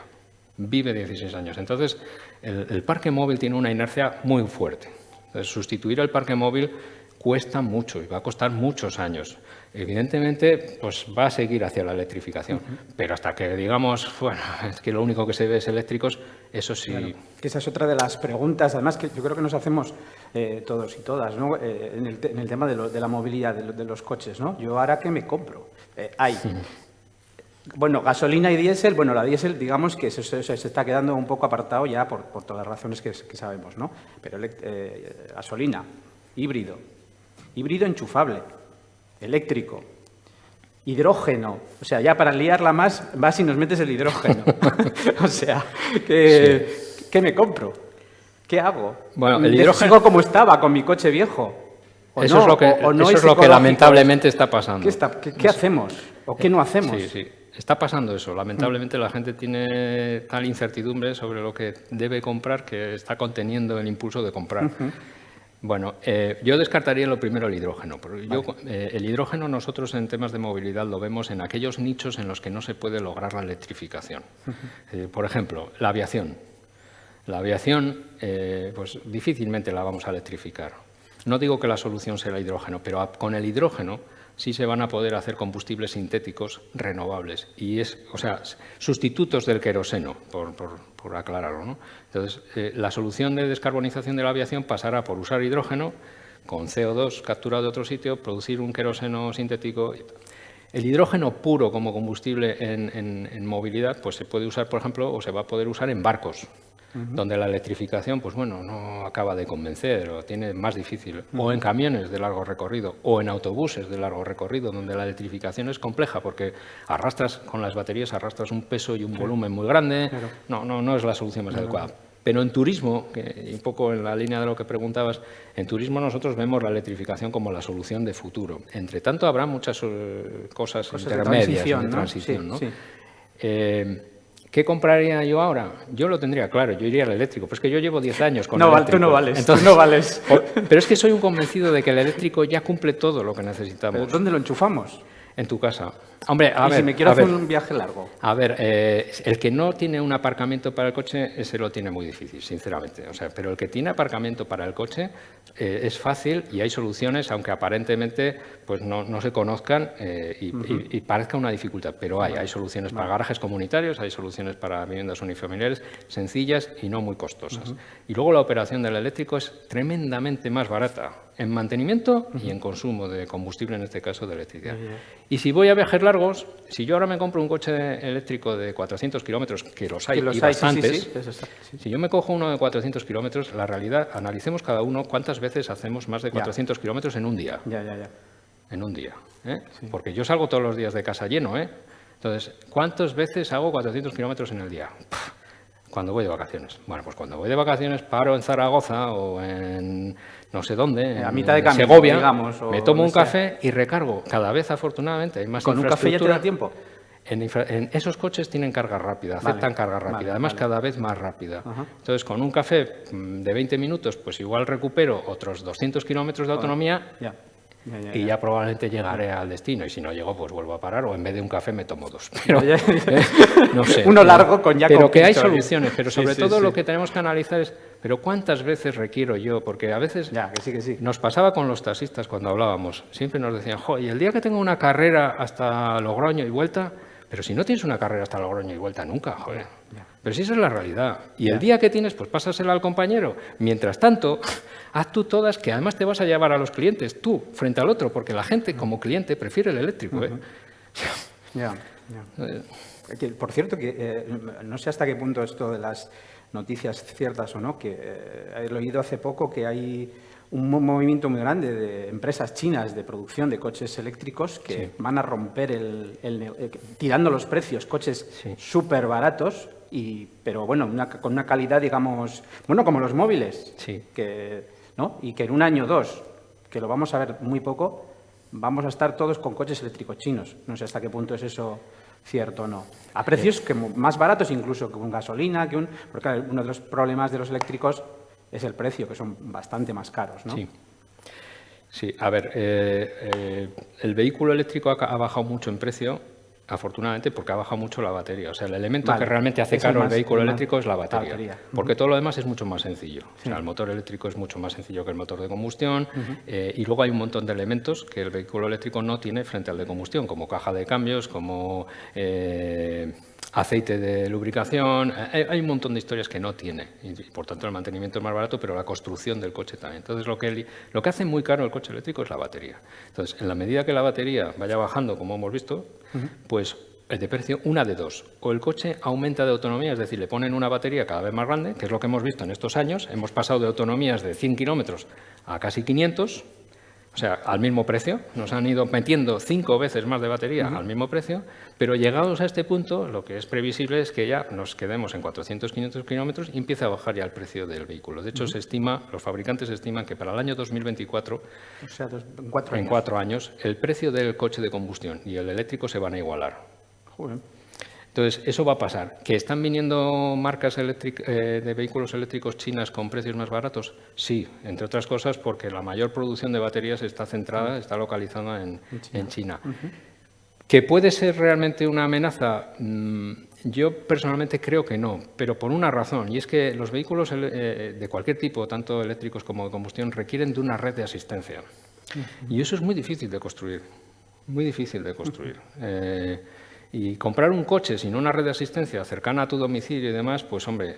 [SPEAKER 2] Vive 16 años. Entonces, el parque móvil tiene una inercia muy fuerte. Entonces, sustituir el parque móvil cuesta mucho y va a costar muchos años. Evidentemente, pues va a seguir hacia la electrificación, pero hasta que digamos, bueno, es que lo único que se ve es eléctricos, eso sí.
[SPEAKER 3] Claro, que esa es otra de las preguntas, además, que yo creo que nos hacemos todos y todas, ¿no? En el tema de la movilidad, de los coches, ¿no? Yo ahora, ¿qué me compro? Bueno, gasolina y diésel, bueno, la diésel, digamos que se está quedando un poco apartado ya por todas las razones que sabemos, ¿no? Pero gasolina, híbrido enchufable, eléctrico, hidrógeno, o sea, ya para liarla más, vas y nos metes el hidrógeno. O sea, ¿qué me compro? ¿Qué hago?
[SPEAKER 2] Bueno, el hidrógeno...
[SPEAKER 3] ¿Sigo como estaba con mi coche viejo?
[SPEAKER 2] Eso es lo que lamentablemente está pasando.
[SPEAKER 3] ¿Qué hacemos? ¿O qué no hacemos?
[SPEAKER 2] Sí. Está pasando eso. Lamentablemente la gente tiene tal incertidumbre sobre lo que debe comprar que está conteniendo el impulso de comprar. Bueno, yo descartaría lo primero el hidrógeno. El hidrógeno nosotros en temas de movilidad lo vemos en aquellos nichos en los que no se puede lograr la electrificación. Por ejemplo, la aviación. La aviación, pues difícilmente la vamos a electrificar. No digo que la solución sea el hidrógeno, pero con el hidrógeno sí se van a poder hacer combustibles sintéticos renovables. O sea, sustitutos del queroseno, por aclararlo, ¿no? Entonces, la solución de descarbonización de la aviación pasará por usar hidrógeno con CO2 capturado de otro sitio, producir un queroseno sintético. El hidrógeno puro como combustible en movilidad, pues se puede usar, por ejemplo, o se va a poder usar en barcos, donde la electrificación, pues bueno, no acaba de convencer o tiene más difícil. O en camiones de largo recorrido, o en autobuses de largo recorrido, donde la electrificación es compleja porque con las baterías arrastras un peso y un volumen muy grande. Claro. No es la solución más adecuada. Pero en turismo, y un poco en la línea de lo que preguntabas, en turismo nosotros vemos la electrificación como la solución de futuro. Entre tanto, habrá muchas cosas intermedias de transición, ¿no? Sí. ¿Qué compraría yo ahora? Yo lo tendría claro, yo iría al eléctrico. Pues es que yo llevo 10 años con el eléctrico.
[SPEAKER 3] Tú no vales,
[SPEAKER 2] entonces,
[SPEAKER 3] tú no vales.
[SPEAKER 2] Pero es que soy un convencido de que el eléctrico ya cumple todo lo que necesitamos.
[SPEAKER 3] ¿Pero dónde lo enchufamos?
[SPEAKER 2] En tu casa. Hombre, a ver,
[SPEAKER 3] si me quiero hacer un viaje largo.
[SPEAKER 2] A ver, el que no tiene un aparcamiento para el coche, ese lo tiene muy difícil, sinceramente. O sea, pero el que tiene aparcamiento para el coche es fácil y hay soluciones, aunque aparentemente pues no se conozcan y parezca una dificultad. Pero hay soluciones para garajes comunitarios, hay soluciones para viviendas unifamiliares sencillas y no muy costosas. Y luego la operación del eléctrico es tremendamente más barata en mantenimiento y en consumo de combustible, en este caso de electricidad. Y si voy a viajes largos, si yo ahora me compro un coche eléctrico de 400 kilómetros, que los hay y bastantes, si yo me cojo uno de 400 kilómetros, la realidad, analicemos cada uno cuántas veces hacemos más de 400 kilómetros en un día. En un día. Porque yo salgo todos los días de casa lleno. Entonces, ¿cuántas veces hago 400 kilómetros en el día? Cuando voy de vacaciones. Bueno, pues cuando voy de vacaciones paro en Zaragoza o en no sé dónde,
[SPEAKER 3] a mitad de camino,
[SPEAKER 2] Segovia,
[SPEAKER 3] digamos,
[SPEAKER 2] me tomo un café y recargo. Cada vez, afortunadamente, hay más infraestructura.
[SPEAKER 3] ¿Con un café ya te da tiempo?
[SPEAKER 2] En esos coches tienen carga rápida, aceptan carga rápida, además cada vez más rápida. Entonces, con un café de 20 minutos, pues igual recupero otros 200 kilómetros de autonomía y ya probablemente llegaré al destino. Y si no llego, pues vuelvo a parar o en vez de un café me tomo dos. Pero, no sé.
[SPEAKER 3] Uno largo con ya.
[SPEAKER 2] Pero que hay soluciones, pero sobre todo lo que tenemos que analizar es, ¿pero cuántas veces requiero yo? Porque a veces
[SPEAKER 3] que sí.
[SPEAKER 2] Nos pasaba con los taxistas cuando hablábamos. Siempre nos decían, y el día que tengo una carrera hasta Logroño y vuelta, pero si no tienes una carrera hasta Logroño y vuelta nunca, joder. Pero si esa es la realidad. Y el día que tienes, pues pásasela al compañero. Mientras tanto, haz tú todas, que además te vas a llevar a los clientes, tú, frente al otro, porque la gente, como cliente, prefiere el eléctrico.
[SPEAKER 3] Por cierto, que no sé hasta qué punto esto de las noticias ciertas o no, que he oído hace poco que hay un movimiento muy grande de empresas chinas de producción de coches eléctricos que van a romper tirando los precios, coches súper baratos, pero bueno, con una calidad, digamos, bueno, como los móviles, ¿no? Y que en un año o dos, que lo vamos a ver muy poco, vamos a estar todos con coches eléctricos chinos. No sé hasta qué punto es eso cierto o no. A precios más baratos incluso que un gasolina, porque uno de los problemas de los eléctricos es el precio, que son bastante más caros, ¿no?
[SPEAKER 2] Sí, a ver, el vehículo eléctrico ha bajado mucho en precio, afortunadamente, porque ha bajado mucho la batería. O sea, el elemento que realmente hace caro el vehículo eléctrico es la batería. Porque todo lo demás es mucho más sencillo. O sea, el motor eléctrico es mucho más sencillo que el motor de combustión y luego hay un montón de elementos que el vehículo eléctrico no tiene frente al de combustión, como caja de cambios, como aceite de lubricación. Hay un montón de historias que no tiene y por tanto el mantenimiento es más barato, pero la construcción del coche también. Entonces lo que hace muy caro el coche eléctrico es la batería. Entonces, en la medida que la batería vaya bajando, como hemos visto, pues de precio, una de dos. O el coche aumenta de autonomía, es decir, le ponen una batería cada vez más grande, que es lo que hemos visto en estos años. Hemos pasado de autonomías de 100 kilómetros a casi 500, o sea, al mismo precio. Nos han ido metiendo 5 veces más de batería al mismo precio, pero llegados a este punto, lo que es previsible es que ya nos quedemos en 400, 500 kilómetros y empiece a bajar ya el precio del vehículo. De hecho, los fabricantes estiman que para el año 2024,
[SPEAKER 3] o sea,
[SPEAKER 2] en 4 años, el precio del coche de combustión y el eléctrico se van a igualar.
[SPEAKER 3] Joder.
[SPEAKER 2] Entonces, eso va a pasar. ¿Que están viniendo marcas de vehículos eléctricos chinas con precios más baratos? Sí, entre otras cosas porque la mayor producción de baterías está localizada en China. ¿Que puede ser realmente una amenaza? Yo personalmente creo que no, pero por una razón, y es que los vehículos de cualquier tipo, tanto eléctricos como de combustión, requieren de una red de asistencia. Y eso es muy difícil de construir, muy difícil de construir. Y comprar un coche sin una red de asistencia cercana a tu domicilio y demás, pues hombre,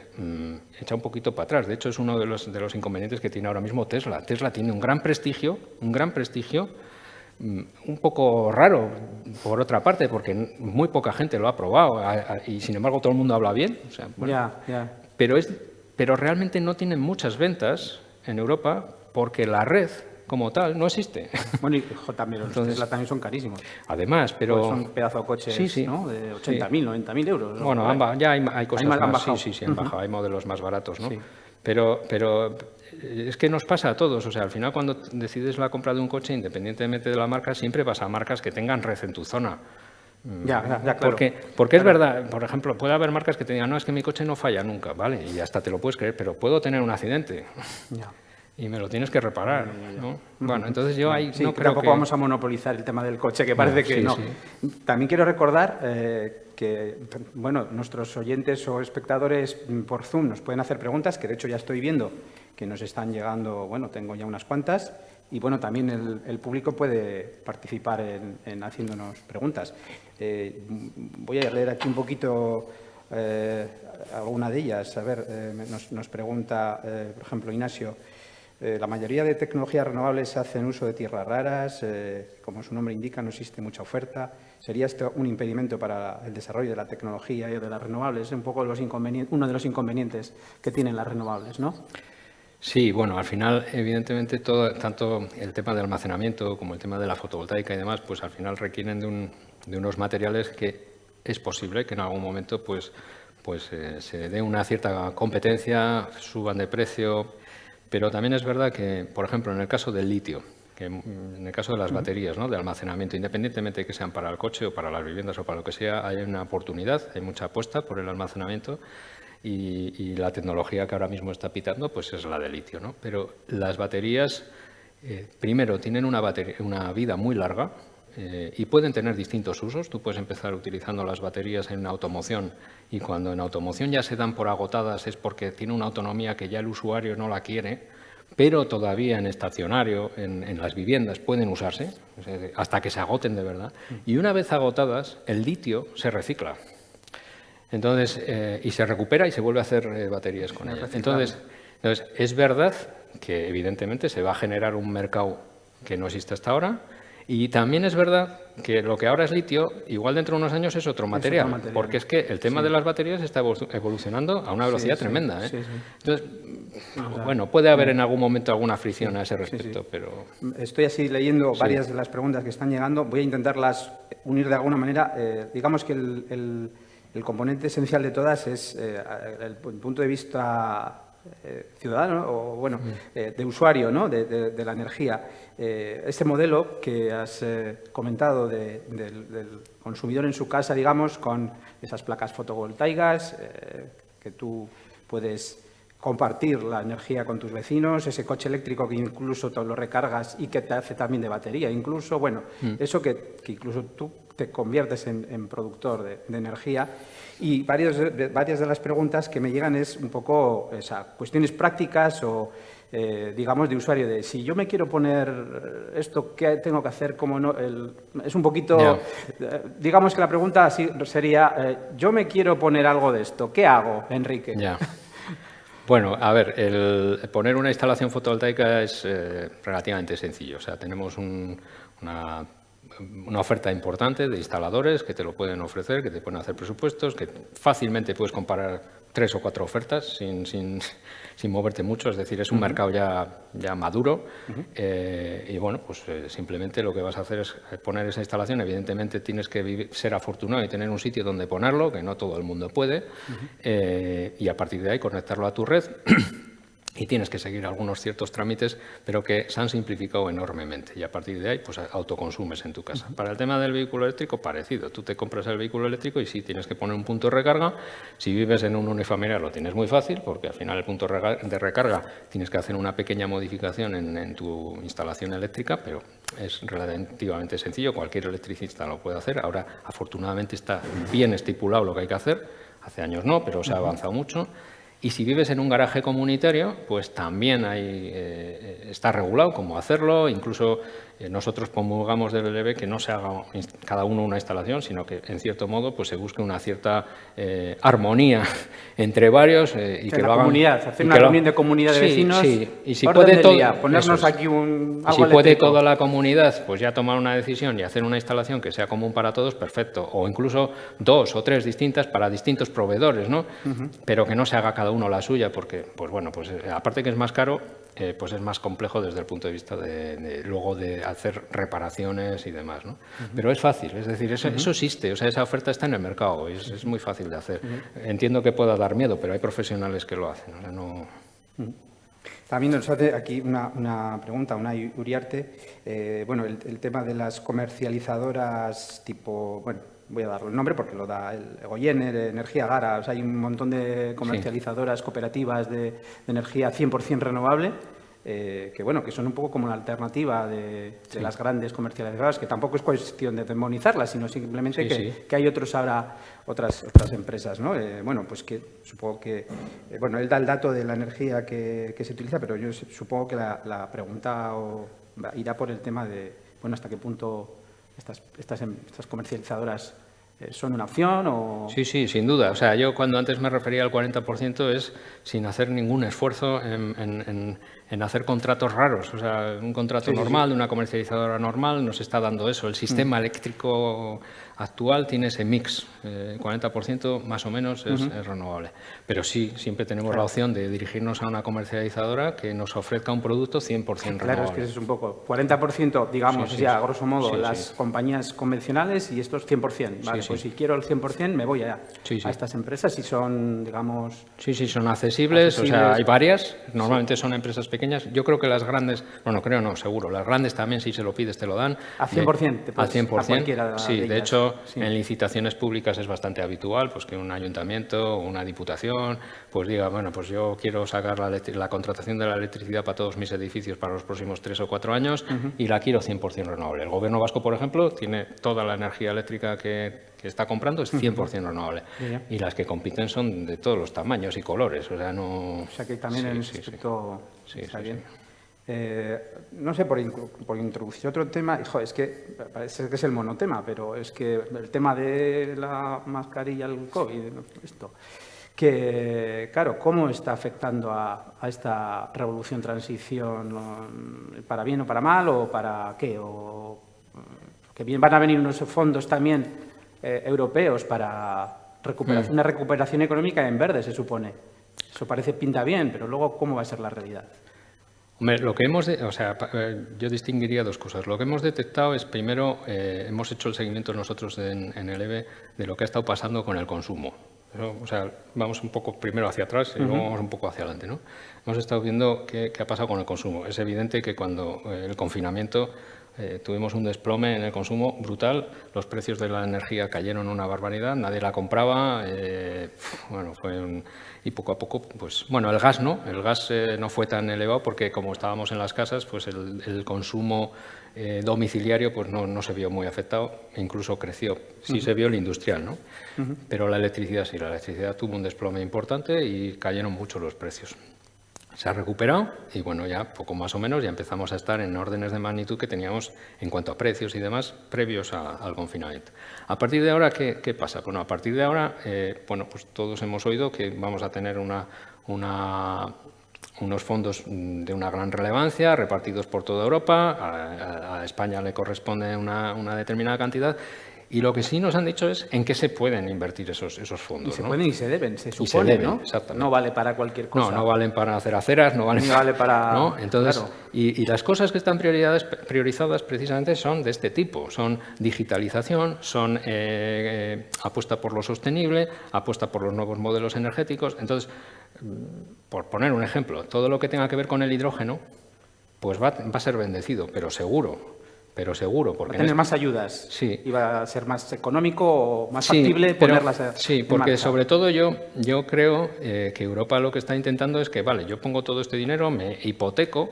[SPEAKER 2] echa un poquito para atrás. De hecho, es uno de los inconvenientes que tiene ahora mismo Tesla. Tesla tiene un gran prestigio, un poco raro, por otra parte, porque muy poca gente lo ha probado y, sin embargo, todo el mundo habla bien. O sea, bueno, pero realmente no tienen muchas ventas en Europa porque la red como tal no existe.
[SPEAKER 3] Bueno, y los Tesla también son carísimos.
[SPEAKER 2] Además, pero...
[SPEAKER 3] Pues son pedazo de coches, ¿no? De 80.000, 90.000 euros. ¿no?
[SPEAKER 2] Bueno, ya hay cosas más.
[SPEAKER 3] Han bajado.
[SPEAKER 2] Sí, han bajado. Hay modelos más baratos, ¿no? Sí. Pero es que nos pasa a todos. O sea, al final cuando decides la compra de un coche, independientemente de la marca, siempre vas a marcas que tengan red en tu zona.
[SPEAKER 3] Claro.
[SPEAKER 2] Porque es verdad, por ejemplo, puede haber marcas que te digan, no, es que mi coche no falla nunca, ¿vale? Y hasta te lo puedes creer, pero puedo tener un accidente. Ya. Y me lo tienes que reparar, ¿no? Bueno, entonces yo ahí no creo
[SPEAKER 3] tampoco vamos a monopolizar el tema del coche, que parece que no. Sí. También quiero recordar que, bueno, nuestros oyentes o espectadores por Zoom nos pueden hacer preguntas, que de hecho ya estoy viendo que nos están llegando, bueno, tengo ya unas cuantas, y bueno, también el público puede participar en haciéndonos preguntas. Voy a leer aquí un poquito alguna de ellas. A ver, nos pregunta, por ejemplo, Ignacio. La mayoría de tecnologías renovables hacen uso de tierras raras, como su nombre indica, no existe mucha oferta. ¿Sería esto un impedimento para el desarrollo de la tecnología y de las renovables? Es un poco uno de los inconvenientes que tienen las renovables, ¿no?
[SPEAKER 2] Sí, bueno, al final, evidentemente, tanto el tema de almacenamiento como el tema de la fotovoltaica y demás, pues al final requieren de unos materiales que es posible que en algún momento pues se dé una cierta competencia, suban de precio. Pero también es verdad que, por ejemplo, en el caso del litio, que en el caso de las baterías, ¿no?, de almacenamiento, independientemente de que sean para el coche o para las viviendas o para lo que sea, hay una oportunidad, hay mucha apuesta por el almacenamiento y la tecnología que ahora mismo está pitando pues es la de litio, ¿no? Pero las baterías, primero, tienen una vida muy larga y pueden tener distintos usos. Tú puedes empezar utilizando las baterías en automoción y cuando en automoción ya se dan por agotadas es porque tiene una autonomía que ya el usuario no la quiere, pero todavía en estacionario, en las viviendas, pueden usarse hasta que se agoten de verdad. Y una vez agotadas, el litio se recicla. Entonces, y se recupera y se vuelve a hacer baterías con ella. Entonces, es verdad que evidentemente se va a generar un mercado que no existe hasta ahora Y también es verdad que lo que ahora es litio, igual dentro de unos años es otro material, porque es que el tema de las baterías está evolucionando a una velocidad tremenda. Entonces, bueno, puede haber en algún momento alguna fricción a ese respecto, pero...
[SPEAKER 3] Estoy así leyendo varias de las preguntas que están llegando. Voy a intentarlas unir de alguna manera. Digamos que el componente esencial de todas es el punto de vista ciudadano o, bueno, de usuario, ¿no? de la energía. Este modelo que has comentado del consumidor en su casa, digamos, con esas placas fotovoltaicas, que tú puedes compartir la energía con tus vecinos, ese coche eléctrico que incluso te lo recargas y que te hace también de batería, incluso, bueno, eso que incluso tú te conviertes en productor de energía. Y varias de las preguntas que me llegan es un poco cuestiones prácticas o, digamos, de usuario, de si yo me quiero poner esto, ¿qué tengo que hacer? ¿Cómo no? Es un poquito, digamos que la pregunta así sería, yo me quiero poner algo de esto, ¿qué hago, Enrique?
[SPEAKER 2] Bueno, a ver, el poner una instalación fotovoltaica es relativamente sencillo. O sea, tenemos una oferta importante de instaladores que te lo pueden ofrecer, que te pueden hacer presupuestos, que fácilmente puedes comparar 3 o 4 ofertas sin moverte mucho. Es decir, es un mercado ya maduro y, bueno, pues simplemente lo que vas a hacer es poner esa instalación. Evidentemente tienes que ser afortunado y tener un sitio donde ponerlo, que no todo el mundo puede, y a partir de ahí conectarlo a tu red. Y tienes que seguir algunos ciertos trámites, pero que se han simplificado enormemente. Y a partir de ahí, pues autoconsumes en tu casa. Para el tema del vehículo eléctrico, parecido. Tú te compras el vehículo eléctrico y sí tienes que poner un punto de recarga. Si vives en un unifamiliar lo tienes muy fácil, porque al final el punto de recarga tienes que hacer una pequeña modificación en tu instalación eléctrica, pero es relativamente sencillo. Cualquier electricista lo puede hacer. Ahora, afortunadamente, está bien estipulado lo que hay que hacer. Hace años no, pero se ha avanzado mucho. Y si vives en un garaje comunitario, pues también está regulado cómo hacerlo. Incluso nosotros promulgamos del LB que no se haga cada uno una instalación, sino que en cierto modo pues se busque una cierta armonía entre varios y que lo hagan.
[SPEAKER 3] Comunidad, hacer una reunión de comunidad de vecinos.
[SPEAKER 2] Sí, y si puede
[SPEAKER 3] ponernos aquí
[SPEAKER 2] si puede toda la comunidad, pues ya tomar una decisión y hacer una instalación que sea común para todos, perfecto. O incluso 2 o 3 distintas para distintos proveedores, ¿no? Pero que no se haga cada uno la suya, porque, pues bueno, pues aparte que es más caro, pues es más complejo desde el punto de vista luego de hacer reparaciones y demás, ¿no? Pero es fácil, es decir, eso existe, o sea, esa oferta está en el mercado, es muy fácil de hacer. Entiendo que pueda dar miedo, pero hay profesionales que lo hacen, o sea, no...
[SPEAKER 3] También nos hace aquí una pregunta, una Uriarte. Bueno, el tema de las comercializadoras tipo, bueno, voy a darle el nombre porque lo da el Goyener, Energía Gara. O sea, hay un montón de comercializadoras cooperativas de energía 100% renovable, que, bueno, que son un poco como la alternativa de las grandes comercializadoras, que tampoco es cuestión de demonizarlas, sino simplemente que hay otras empresas, ¿no? Bueno, pues que supongo que... bueno, él da el dato de la energía que se utiliza, pero yo supongo que la pregunta irá por el tema de, bueno, hasta qué punto estas comercializadoras son una opción o...
[SPEAKER 2] Sí, sin duda. O sea, yo cuando antes me refería al 40% es sin hacer ningún esfuerzo en hacer contratos raros. O sea, un contrato normal de una comercializadora normal nos está dando eso. El sistema eléctrico actual tiene ese mix. 40% más o menos es renovable. Pero sí, siempre tenemos la opción de dirigirnos a una comercializadora que nos ofrezca un producto 100% renovable.
[SPEAKER 3] Claro, es que es un poco... 40%, digamos, a grosso modo, las compañías convencionales y estos 100%. Vale, pues si quiero el 100% me voy a estas empresas y son, digamos...
[SPEAKER 2] Sí, son accesibles, o sea, hay varias. Normalmente son empresas pequeñas. Yo creo que las grandes... Bueno, creo no, seguro. Las grandes también, si se lo pides, te lo dan.
[SPEAKER 3] ¿A 100%?
[SPEAKER 2] A 100%.
[SPEAKER 3] A cualquiera
[SPEAKER 2] de ellas. De hecho, en licitaciones públicas es bastante habitual pues que un ayuntamiento o una diputación pues diga, bueno, pues yo quiero sacar la contratación de la electricidad para todos mis edificios para los próximos 3 o 4 años y la quiero 100% renovable. El Gobierno vasco, por ejemplo, tiene toda la energía eléctrica que está comprando es 100% renovable. Y las que compiten son de todos los tamaños y colores. O sea, no...
[SPEAKER 3] O sea, que también en ese aspecto está bien. No sé, por introducir otro tema, es que parece que es el monotema, pero es que el tema de la mascarilla, el COVID, esto, que, claro, ¿cómo está afectando a esta revolución, transición, para bien o para mal, o para qué? O que bien van a venir unos fondos también europeos para una recuperación económica en verde, se supone. Eso pinta bien, pero luego, ¿cómo va a ser la realidad?
[SPEAKER 2] Hombre, lo que yo distinguiría dos cosas. Lo que hemos detectado es, primero, hemos hecho el seguimiento nosotros en el EVE de lo que ha estado pasando con el consumo. O sea, vamos un poco primero hacia atrás y luego vamos un poco hacia adelante, ¿no? Hemos estado viendo qué ha pasado con el consumo. Es evidente que cuando el confinamiento tuvimos un desplome en el consumo brutal, los precios de la energía cayeron una barbaridad, nadie la compraba, y poco a poco, pues bueno, el gas no fue tan elevado porque como estábamos en las casas, pues el consumo domiciliario pues no se vio muy afectado, e incluso creció. Sí se vio el industrial, ¿no? Pero la electricidad sí, la electricidad tuvo un desplome importante y cayeron mucho los precios. Se ha recuperado y bueno, ya poco más o menos ya empezamos a estar en órdenes de magnitud que teníamos en cuanto a precios y demás previos al confinamiento. A partir de ahora, ¿qué pasa? Bueno, a partir de ahora, pues todos hemos oído que vamos a tener unos fondos de una gran relevancia repartidos por toda Europa, a España le corresponde una determinada cantidad. Y lo que sí nos han dicho es en qué se pueden invertir esos fondos.
[SPEAKER 3] Y se pueden y se deben, se supone,
[SPEAKER 2] y se deben,
[SPEAKER 3] ¿no?
[SPEAKER 2] Exactamente.
[SPEAKER 3] No vale para cualquier cosa.
[SPEAKER 2] No valen para hacer aceras, no valen,
[SPEAKER 3] ni vale para...
[SPEAKER 2] ¿no? Entonces,
[SPEAKER 3] claro.
[SPEAKER 2] y las cosas que están priorizadas precisamente son de este tipo. Son digitalización, son apuesta por lo sostenible, apuesta por los nuevos modelos energéticos. Entonces, por poner un ejemplo, todo lo que tenga que ver con el hidrógeno, pues va a ser bendecido, pero seguro. Porque
[SPEAKER 3] va a tener más ayudas.
[SPEAKER 2] Sí.
[SPEAKER 3] Y va a ser más económico o más factible ponerlas
[SPEAKER 2] Sí, porque sobre todo yo creo que Europa lo que está intentando es que, vale, yo pongo todo este dinero, me hipoteco,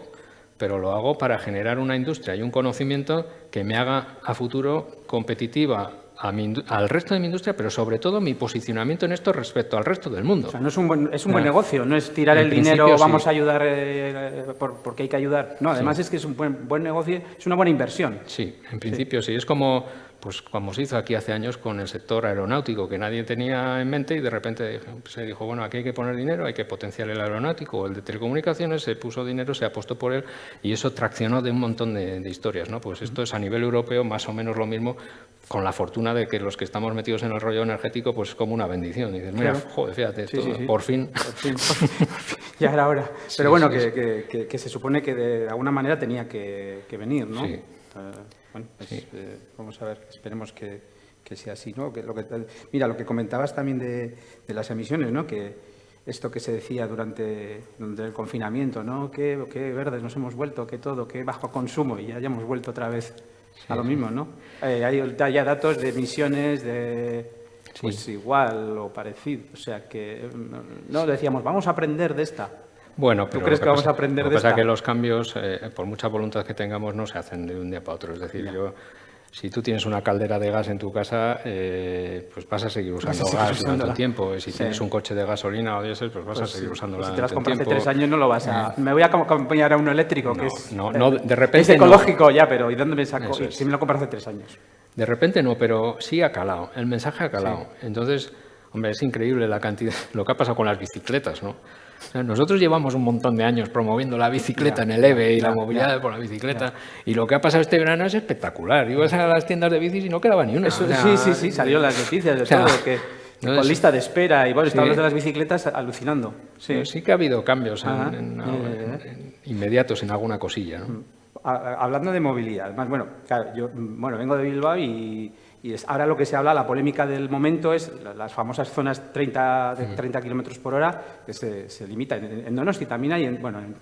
[SPEAKER 2] pero lo hago para generar una industria y un conocimiento que me haga a futuro competitiva al resto de mi industria, pero sobre todo mi posicionamiento en esto respecto al resto del mundo.
[SPEAKER 3] O sea, no es un buen negocio, no es tirar el dinero, vamos a ayudar porque hay que ayudar. No, además es que es un buen negocio, es una buena inversión.
[SPEAKER 2] Sí, en principio sí. Es como se hizo aquí hace años con el sector aeronáutico, que nadie tenía en mente y de repente se dijo, bueno, aquí hay que poner dinero, hay que potenciar el aeronáutico, el de telecomunicaciones, se puso dinero, se apostó por él y eso traccionó de un montón de historias, ¿no? Pues esto es a nivel europeo más o menos lo mismo, con la fortuna de que los que estamos metidos en el rollo energético, pues es como una bendición. Y dices, mira, claro. Joder, fíjate, esto, sí. Por fin.
[SPEAKER 3] Ya era hora. Pero bueno, que se supone que de alguna manera tenía que venir, ¿no?
[SPEAKER 2] Sí.
[SPEAKER 3] Bueno, pues, vamos a ver, esperemos que sea así, ¿no? Mira, lo que comentabas también de las emisiones, ¿no? Que esto que se decía durante el confinamiento, ¿no? Que verdes nos hemos vuelto, que todo, que bajo consumo, y ya hemos vuelto otra vez a lo mismo, ¿no? Hay ya datos de emisiones pues igual o parecido, o sea que no decíamos, vamos a aprender de esta.
[SPEAKER 2] Bueno, pero
[SPEAKER 3] ¿tú crees que vamos a aprender de esta?
[SPEAKER 2] Lo que pasa es que los cambios, por mucha voluntad que tengamos, no se hacen de un día para otro. Es decir, si tú tienes una caldera de gas en tu casa, pues vas a seguir usando gas durante un tiempo. Si tienes un coche de gasolina o diésel, pues vas a seguir usándola
[SPEAKER 3] durante un tiempo. Si te las compras hace 3 años no lo vas a... Me voy a acompañar a uno eléctrico, que es...
[SPEAKER 2] No, de repente
[SPEAKER 3] es ecológico ya, pero ¿y dónde me saco? Si me lo compras hace 3 años.
[SPEAKER 2] De repente no, pero sí ha calado. El mensaje ha calado. Sí. Entonces, hombre, es increíble la cantidad... Lo que ha pasado con las bicicletas, ¿no? O sea, nosotros llevamos un montón de años promoviendo la bicicleta en el EVE y la movilidad por la bicicleta. Y lo que ha pasado este verano es espectacular. Ibas a las tiendas de bicis y no quedaba ni una.
[SPEAKER 3] Eso, sí, salió las noticias de todo. Que con lista de espera y bueno, estaban los de las bicicletas alucinando.
[SPEAKER 2] Sí que ha habido cambios inmediatos en alguna cosilla, ¿no?
[SPEAKER 3] Hablando de movilidad, además, bueno, claro, yo vengo de Bilbao y ahora lo que se habla, la polémica del momento es las famosas zonas de 30 kilómetros por hora que se limitan. En Donosti también hay, en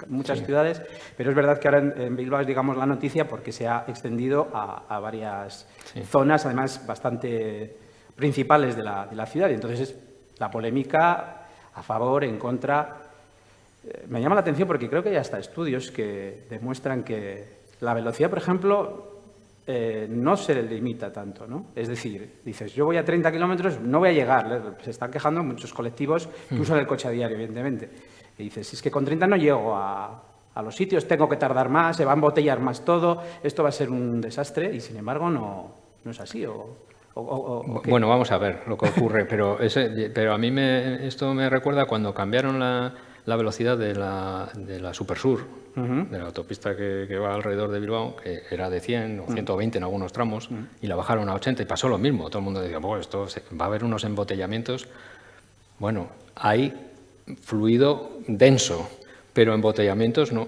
[SPEAKER 3] muchas ciudades, pero es verdad que ahora en Bilbao es, digamos, la noticia porque se ha extendido a varias zonas, además, bastante principales de la ciudad. Y entonces es la polémica a favor, en contra. Me llama la atención porque creo que hay hasta estudios que demuestran que la velocidad, por ejemplo, no se limita tanto, ¿no? Es decir, dices, yo voy a 30 kilómetros, no voy a llegar. Se están quejando muchos colectivos que usan el coche a diario, evidentemente. Y dices, si es que con 30 no llego a los sitios, tengo que tardar más, se va a embotellar más todo, esto va a ser un desastre y, sin embargo, no es así.
[SPEAKER 2] Bueno, vamos a ver lo que ocurre, pero a mí esto me recuerda cuando cambiaron la velocidad de la Supersur, de la autopista que va alrededor de Bilbao, que era de 100 o 120 en algunos tramos, y la bajaron a 80 y pasó lo mismo. Todo el mundo decía, bueno, va a haber unos embotellamientos. Bueno, hay fluido denso, pero embotellamientos no,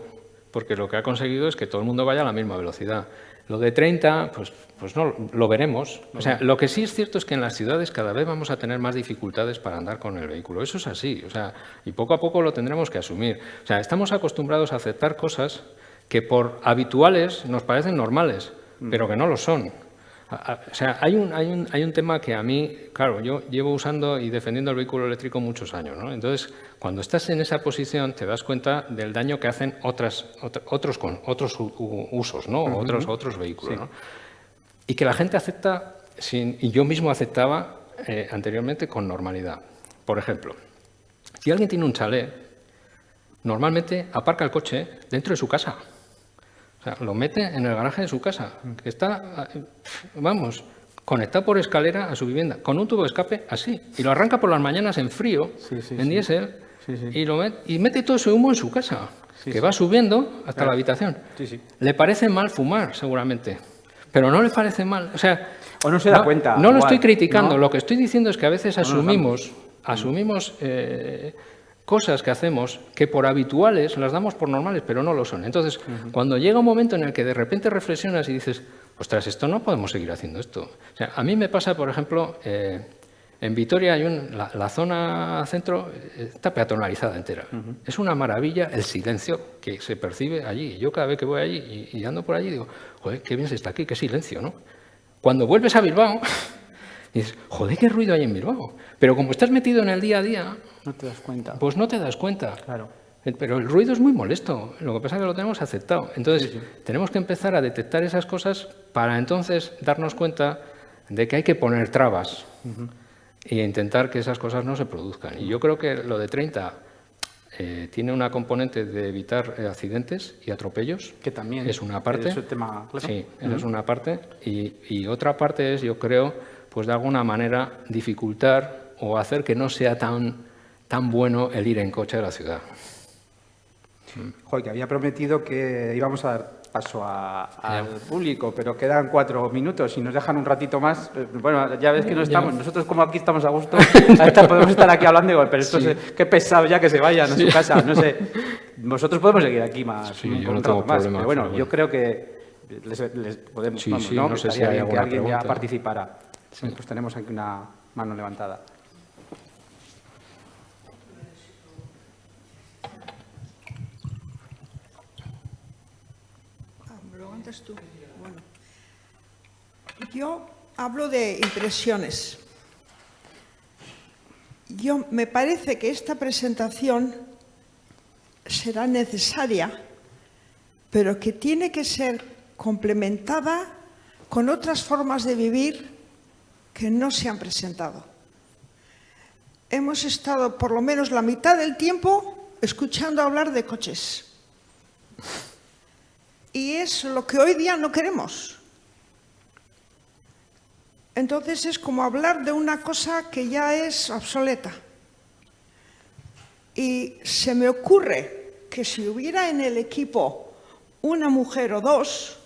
[SPEAKER 2] porque lo que ha conseguido es que todo el mundo vaya a la misma velocidad. Lo de 30, pues no, lo veremos. O sea, lo que sí es cierto es que en las ciudades cada vez vamos a tener más dificultades para andar con el vehículo. Eso es así, o sea, y poco a poco lo tendremos que asumir. O sea, estamos acostumbrados a aceptar cosas que por habituales nos parecen normales, pero que no lo son. O sea, hay un tema que a mí, claro, yo llevo usando y defendiendo el vehículo eléctrico muchos años, ¿no? Entonces, cuando estás en esa posición, te das cuenta del daño que hacen otros usos, ¿no? Otros vehículos, ¿no? Y que la gente acepta, y yo mismo aceptaba anteriormente con normalidad. Por ejemplo, si alguien tiene un chalet, normalmente aparca el coche dentro de su casa. O sea, lo mete en el garaje de su casa, que está, vamos, conectado por escalera a su vivienda, con un tubo de escape así, y lo arranca por las mañanas en frío, en diésel, y mete todo ese humo en su casa, que va subiendo hasta la habitación. Le parece mal fumar, seguramente, pero no le parece mal. O sea,
[SPEAKER 3] o no se da cuenta.
[SPEAKER 2] No lo estoy criticando, lo que estoy diciendo es que a veces asumimos cosas que hacemos que por habituales las damos por normales, pero no lo son. Entonces, cuando llega un momento en el que de repente reflexionas y dices, ostras, esto no podemos seguir haciendo esto. O sea, a mí me pasa, por ejemplo, en Vitoria hay la zona centro está peatonalizada entera. Es una maravilla el silencio que se percibe allí. Yo cada vez que voy allí y ando por allí digo, joder, qué bien se está aquí, qué silencio, ¿no? Cuando vuelves a Bilbao, dices, joder, qué ruido hay en Bilbao. Pero como estás metido en el día a día,
[SPEAKER 3] no te das cuenta.
[SPEAKER 2] Pues no te das cuenta.
[SPEAKER 3] Claro.
[SPEAKER 2] Pero el ruido es muy molesto. Lo que pasa es que lo tenemos aceptado. Entonces, tenemos que empezar a detectar esas cosas para entonces darnos cuenta de que hay que poner trabas e intentar que esas cosas no se produzcan. Y yo creo que lo de 30 tiene una componente de evitar accidentes y atropellos.
[SPEAKER 3] Que también
[SPEAKER 2] es una parte.
[SPEAKER 3] Es un tema, claro.
[SPEAKER 2] Sí, esa es una parte. Y otra parte es, yo creo, pues de alguna manera dificultar o hacer que no sea tan bueno el ir en coche a la ciudad.
[SPEAKER 3] Joder, que había prometido que íbamos a dar paso al público, pero quedan 4 minutos y nos dejan un ratito más. Bueno, ya ves que no estamos. Nosotros como aquí estamos a gusto, hasta podemos estar aquí hablando, digo, pero esto qué pesado ya que se vayan a su casa. No sé, nosotros podemos seguir aquí más.
[SPEAKER 2] Sí, yo no tengo problema.
[SPEAKER 3] Pero bueno, yo creo que les podemos...
[SPEAKER 2] no sé si hay alguna
[SPEAKER 3] que alguien
[SPEAKER 2] pregunta.
[SPEAKER 3] ya participara. Pues tenemos aquí una mano levantada.
[SPEAKER 4] Tú. Bueno. Yo hablo de impresiones. Me parece que esta presentación será necesaria, pero que tiene que ser complementada con otras formas de vivir que no se han presentado. Hemos estado por lo menos la mitad del tiempo escuchando hablar de coches. Y es lo que hoy día no queremos. Entonces es como hablar de una cosa que ya es obsoleta. Y se me ocurre que si hubiera en el equipo una mujer o dos,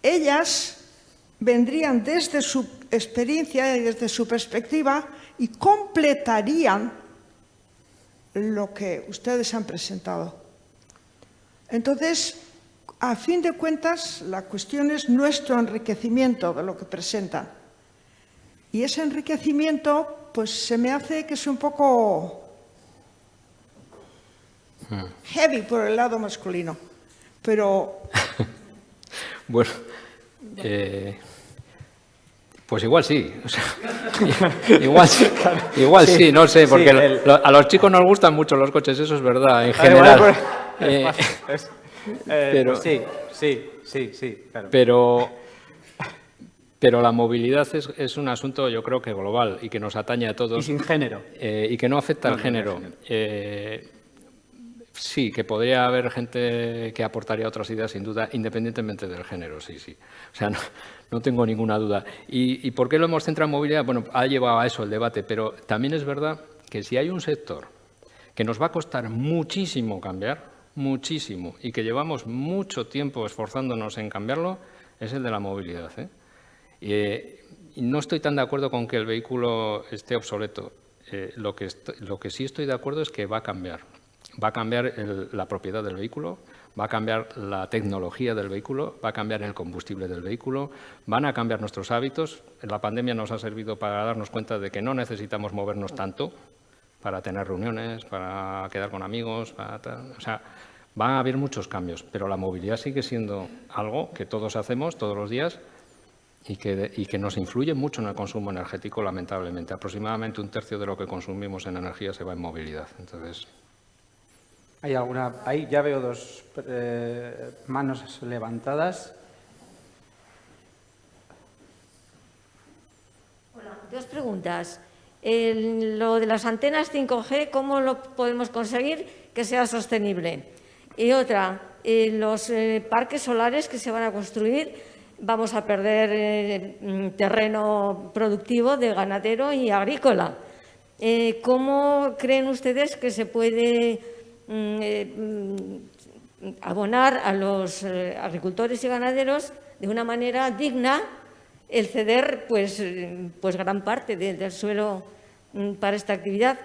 [SPEAKER 4] ellas vendrían desde su experiencia y desde su perspectiva y completarían lo que ustedes han presentado. Entonces, a fin de cuentas, la cuestión es nuestro enriquecimiento de lo que presentan. Y ese enriquecimiento, pues se me hace que es un poco heavy por el lado masculino. Pero...
[SPEAKER 2] Bueno, pues igual sí. O sea, igual sí, no sé, porque a los chicos nos gustan mucho los coches, eso es verdad, en general. Pero,
[SPEAKER 3] sí, claro.
[SPEAKER 2] Pero la movilidad es un asunto, yo creo que global y que nos atañe a todos.
[SPEAKER 3] Y sin género.
[SPEAKER 2] Y que no afecta al género. Sí, que podría haber gente que aportaría otras ideas, sin duda, independientemente del género, sí. O sea, no tengo ninguna duda. ¿Y por qué lo hemos centrado en movilidad? Bueno, ha llevado a eso el debate, pero también es verdad que si hay un sector que nos va a costar muchísimo cambiar, muchísimo, y que llevamos mucho tiempo esforzándonos en cambiarlo, es el de la movilidad, y no estoy tan de acuerdo con que el vehículo esté obsoleto. Lo que sí estoy de acuerdo es que va a cambiar. Va a cambiar la propiedad del vehículo, va a cambiar la tecnología del vehículo, va a cambiar el combustible del vehículo, van a cambiar nuestros hábitos. La pandemia nos ha servido para darnos cuenta de que no necesitamos movernos tanto para tener reuniones, para quedar con amigos, o sea, van a haber muchos cambios, pero la movilidad sigue siendo algo que todos hacemos todos los días y que nos influye mucho en el consumo energético, lamentablemente. Aproximadamente 1/3 de lo que consumimos en energía se va en movilidad. Entonces,
[SPEAKER 3] ¿hay alguna? Ahí ya veo dos manos levantadas.
[SPEAKER 5] Hola, dos preguntas. Lo de las antenas 5G, ¿cómo lo podemos conseguir que sea sostenible? Y otra, los parques solares que se van a construir, vamos a perder terreno productivo de ganadero y agrícola. ¿Cómo creen ustedes que se puede abonar a los agricultores y ganaderos de una manera digna el ceder pues gran parte del suelo para esta actividad?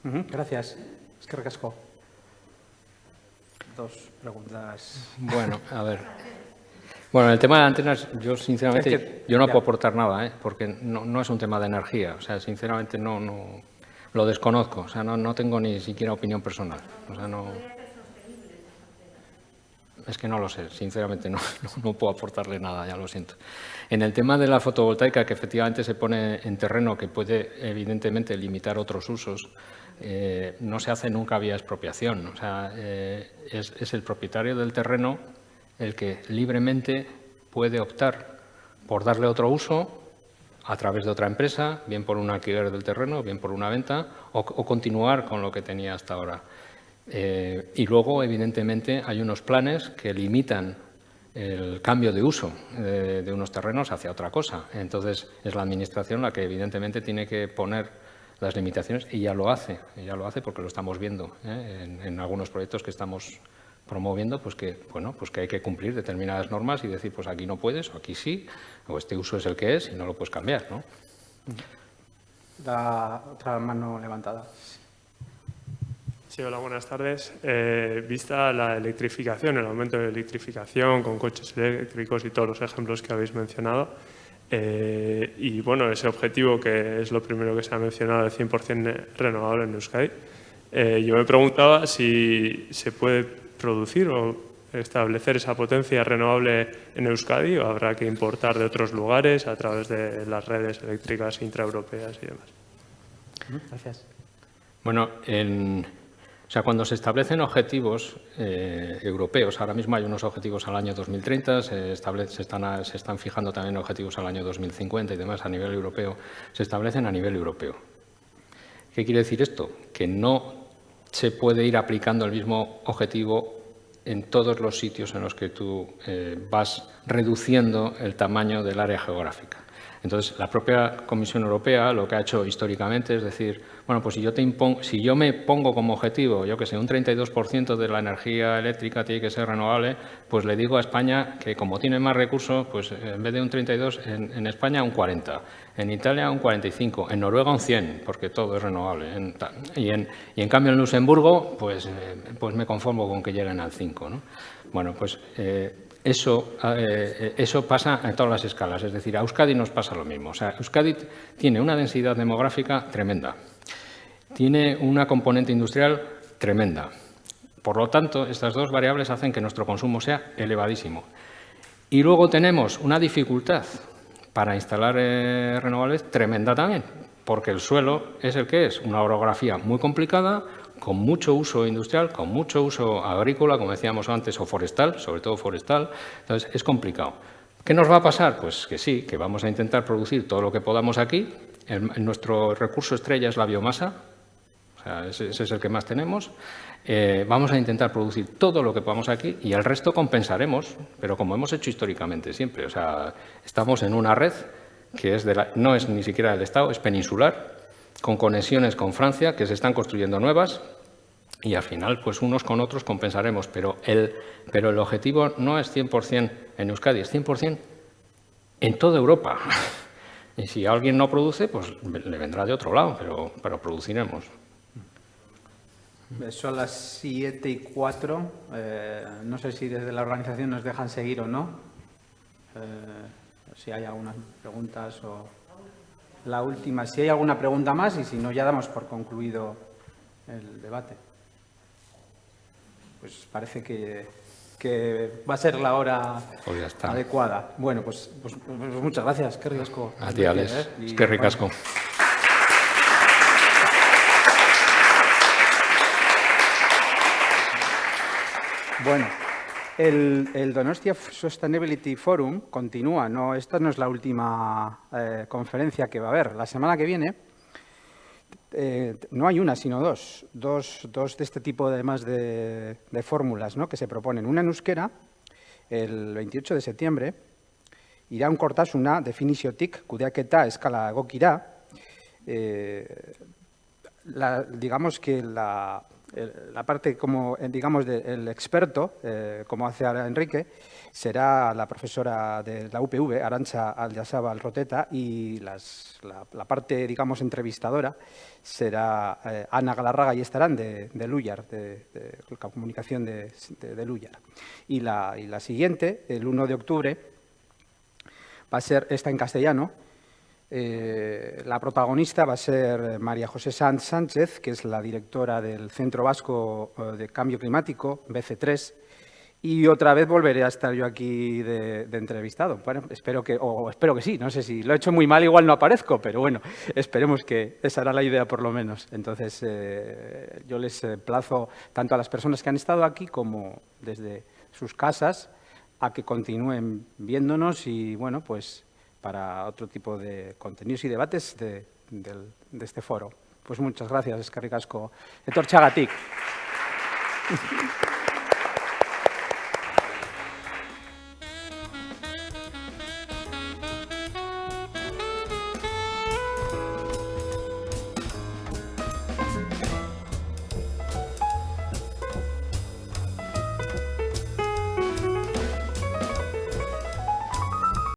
[SPEAKER 3] Gracias. Es que recasco. Dos preguntas.
[SPEAKER 2] bueno, a ver. Bueno, el tema de antenas, yo sinceramente, yo no puedo aportar nada, porque no es un tema de energía. O sea, sinceramente no lo desconozco. O sea, no tengo ni siquiera opinión personal. O sea, no. Es que no lo sé, sinceramente no puedo aportarle nada, ya lo siento. En el tema de la fotovoltaica, que efectivamente se pone en terreno que puede evidentemente limitar otros usos, no se hace nunca vía expropiación. O sea, es el propietario del terreno el que libremente puede optar por darle otro uso a través de otra empresa, bien por un alquiler del terreno, bien por una venta, o continuar con lo que tenía hasta ahora. Y luego, evidentemente, hay unos planes que limitan el cambio de uso de unos terrenos hacia otra cosa. Entonces, es la Administración la que, evidentemente, tiene que poner las limitaciones, y ya lo hace porque lo estamos viendo en algunos proyectos que estamos promoviendo, pues que hay que cumplir determinadas normas y decir, pues aquí no puedes, o aquí sí, o este uso es el que es y no lo puedes cambiar, ¿no?
[SPEAKER 3] La otra mano levantada.
[SPEAKER 6] Sí, hola, buenas tardes. Vista la electrificación, el aumento de la electrificación con coches eléctricos y todos los ejemplos que habéis mencionado, y bueno, ese objetivo que es lo primero que se ha mencionado, el 100% renovable en Euskadi, yo me preguntaba si se puede producir o establecer esa potencia renovable en Euskadi o habrá que importar de otros lugares a través de las redes eléctricas intraeuropeas y demás.
[SPEAKER 3] Gracias.
[SPEAKER 2] Bueno, o sea, cuando se establecen objetivos europeos, ahora mismo hay unos objetivos al año 2030, se están fijando también objetivos al año 2050 y demás a nivel europeo, se establecen a nivel europeo. ¿Qué quiere decir esto? Que no se puede ir aplicando el mismo objetivo en todos los sitios en los que tú vas reduciendo el tamaño del área geográfica. Entonces, la propia Comisión Europea lo que ha hecho históricamente es decir, bueno, pues si yo me pongo como objetivo, yo que sé, un 32% de la energía eléctrica tiene que ser renovable, pues le digo a España que como tiene más recursos, pues en vez de un 32, en España un 40, en Italia un 45, en Noruega un 100, porque todo es renovable. Y en cambio en Luxemburgo, pues me conformo con que lleguen al 5, ¿no? Bueno, pues eso pasa en todas las escalas, es decir, a Euskadi nos pasa lo mismo. O sea, Euskadi tiene una densidad demográfica tremenda, tiene una componente industrial tremenda. Por lo tanto, estas dos variables hacen que nuestro consumo sea elevadísimo. Y luego tenemos una dificultad para instalar renovables tremenda también, porque el suelo es el que es, una orografía muy complicada, con mucho uso industrial, con mucho uso agrícola, como decíamos antes, o forestal, sobre todo forestal. Entonces, es complicado. ¿Qué nos va a pasar? Pues que sí, que vamos a intentar producir todo lo que podamos aquí. Nuestro recurso estrella es la biomasa, o sea, ese es el que más tenemos. Vamos a intentar producir todo lo que podamos aquí y el resto compensaremos, pero como hemos hecho históricamente siempre. O sea, estamos en una red que no es ni siquiera del Estado, es peninsular, con conexiones con Francia, que se están construyendo nuevas, y al final pues unos con otros compensaremos, pero el objetivo no es 100% en Euskadi, es 100% en toda Europa. Y si alguien no produce, pues le vendrá de otro lado, pero produciremos.
[SPEAKER 3] Son las 7:04. No sé si desde la organización nos dejan seguir o no. Si hay algunas preguntas o... La última, si hay alguna pregunta más y si no, ya damos por concluido el debate. Pues parece que va a ser la hora
[SPEAKER 2] Pues ya está.
[SPEAKER 3] adecuada. Bueno, pues muchas gracias. Qué ricasco.
[SPEAKER 2] A ti, Alex. Qué ricasco.
[SPEAKER 3] Bueno, el Donostia Sustainability Forum continúa. No, esta no es la última conferencia que va a haber. La semana que viene no hay una, sino dos de este tipo de fórmulas, ¿no?, que se proponen. Una en euskera, el 28 de septiembre, iraun kortasuna definiziotik kudeaketa eskala egokira. Digamos que la parte, como digamos, del experto, como hace ahora Enrique, será la profesora de la UPV, Arantxa Aldiazábal Roteta, y la parte, digamos, entrevistadora será Ana Galarraga y estarán de Luyar, de la comunicación de Luyar. Y la siguiente, el 1 de octubre, va a ser esta en castellano. La protagonista va a ser María José Sanz Sánchez, que es la directora del Centro Vasco de Cambio Climático, BC3, y otra vez volveré a estar yo aquí de entrevistado. Bueno, espero que sí, no sé si lo he hecho muy mal, igual no aparezco, pero bueno, esperemos que esa era la idea por lo menos. Entonces, yo les plazo tanto a las personas que han estado aquí como desde sus casas a que continúen viéndonos y, bueno, pues para otro tipo de contenidos y debates de este foro. Pues muchas gracias, eskerrik asko. Etortxagatik.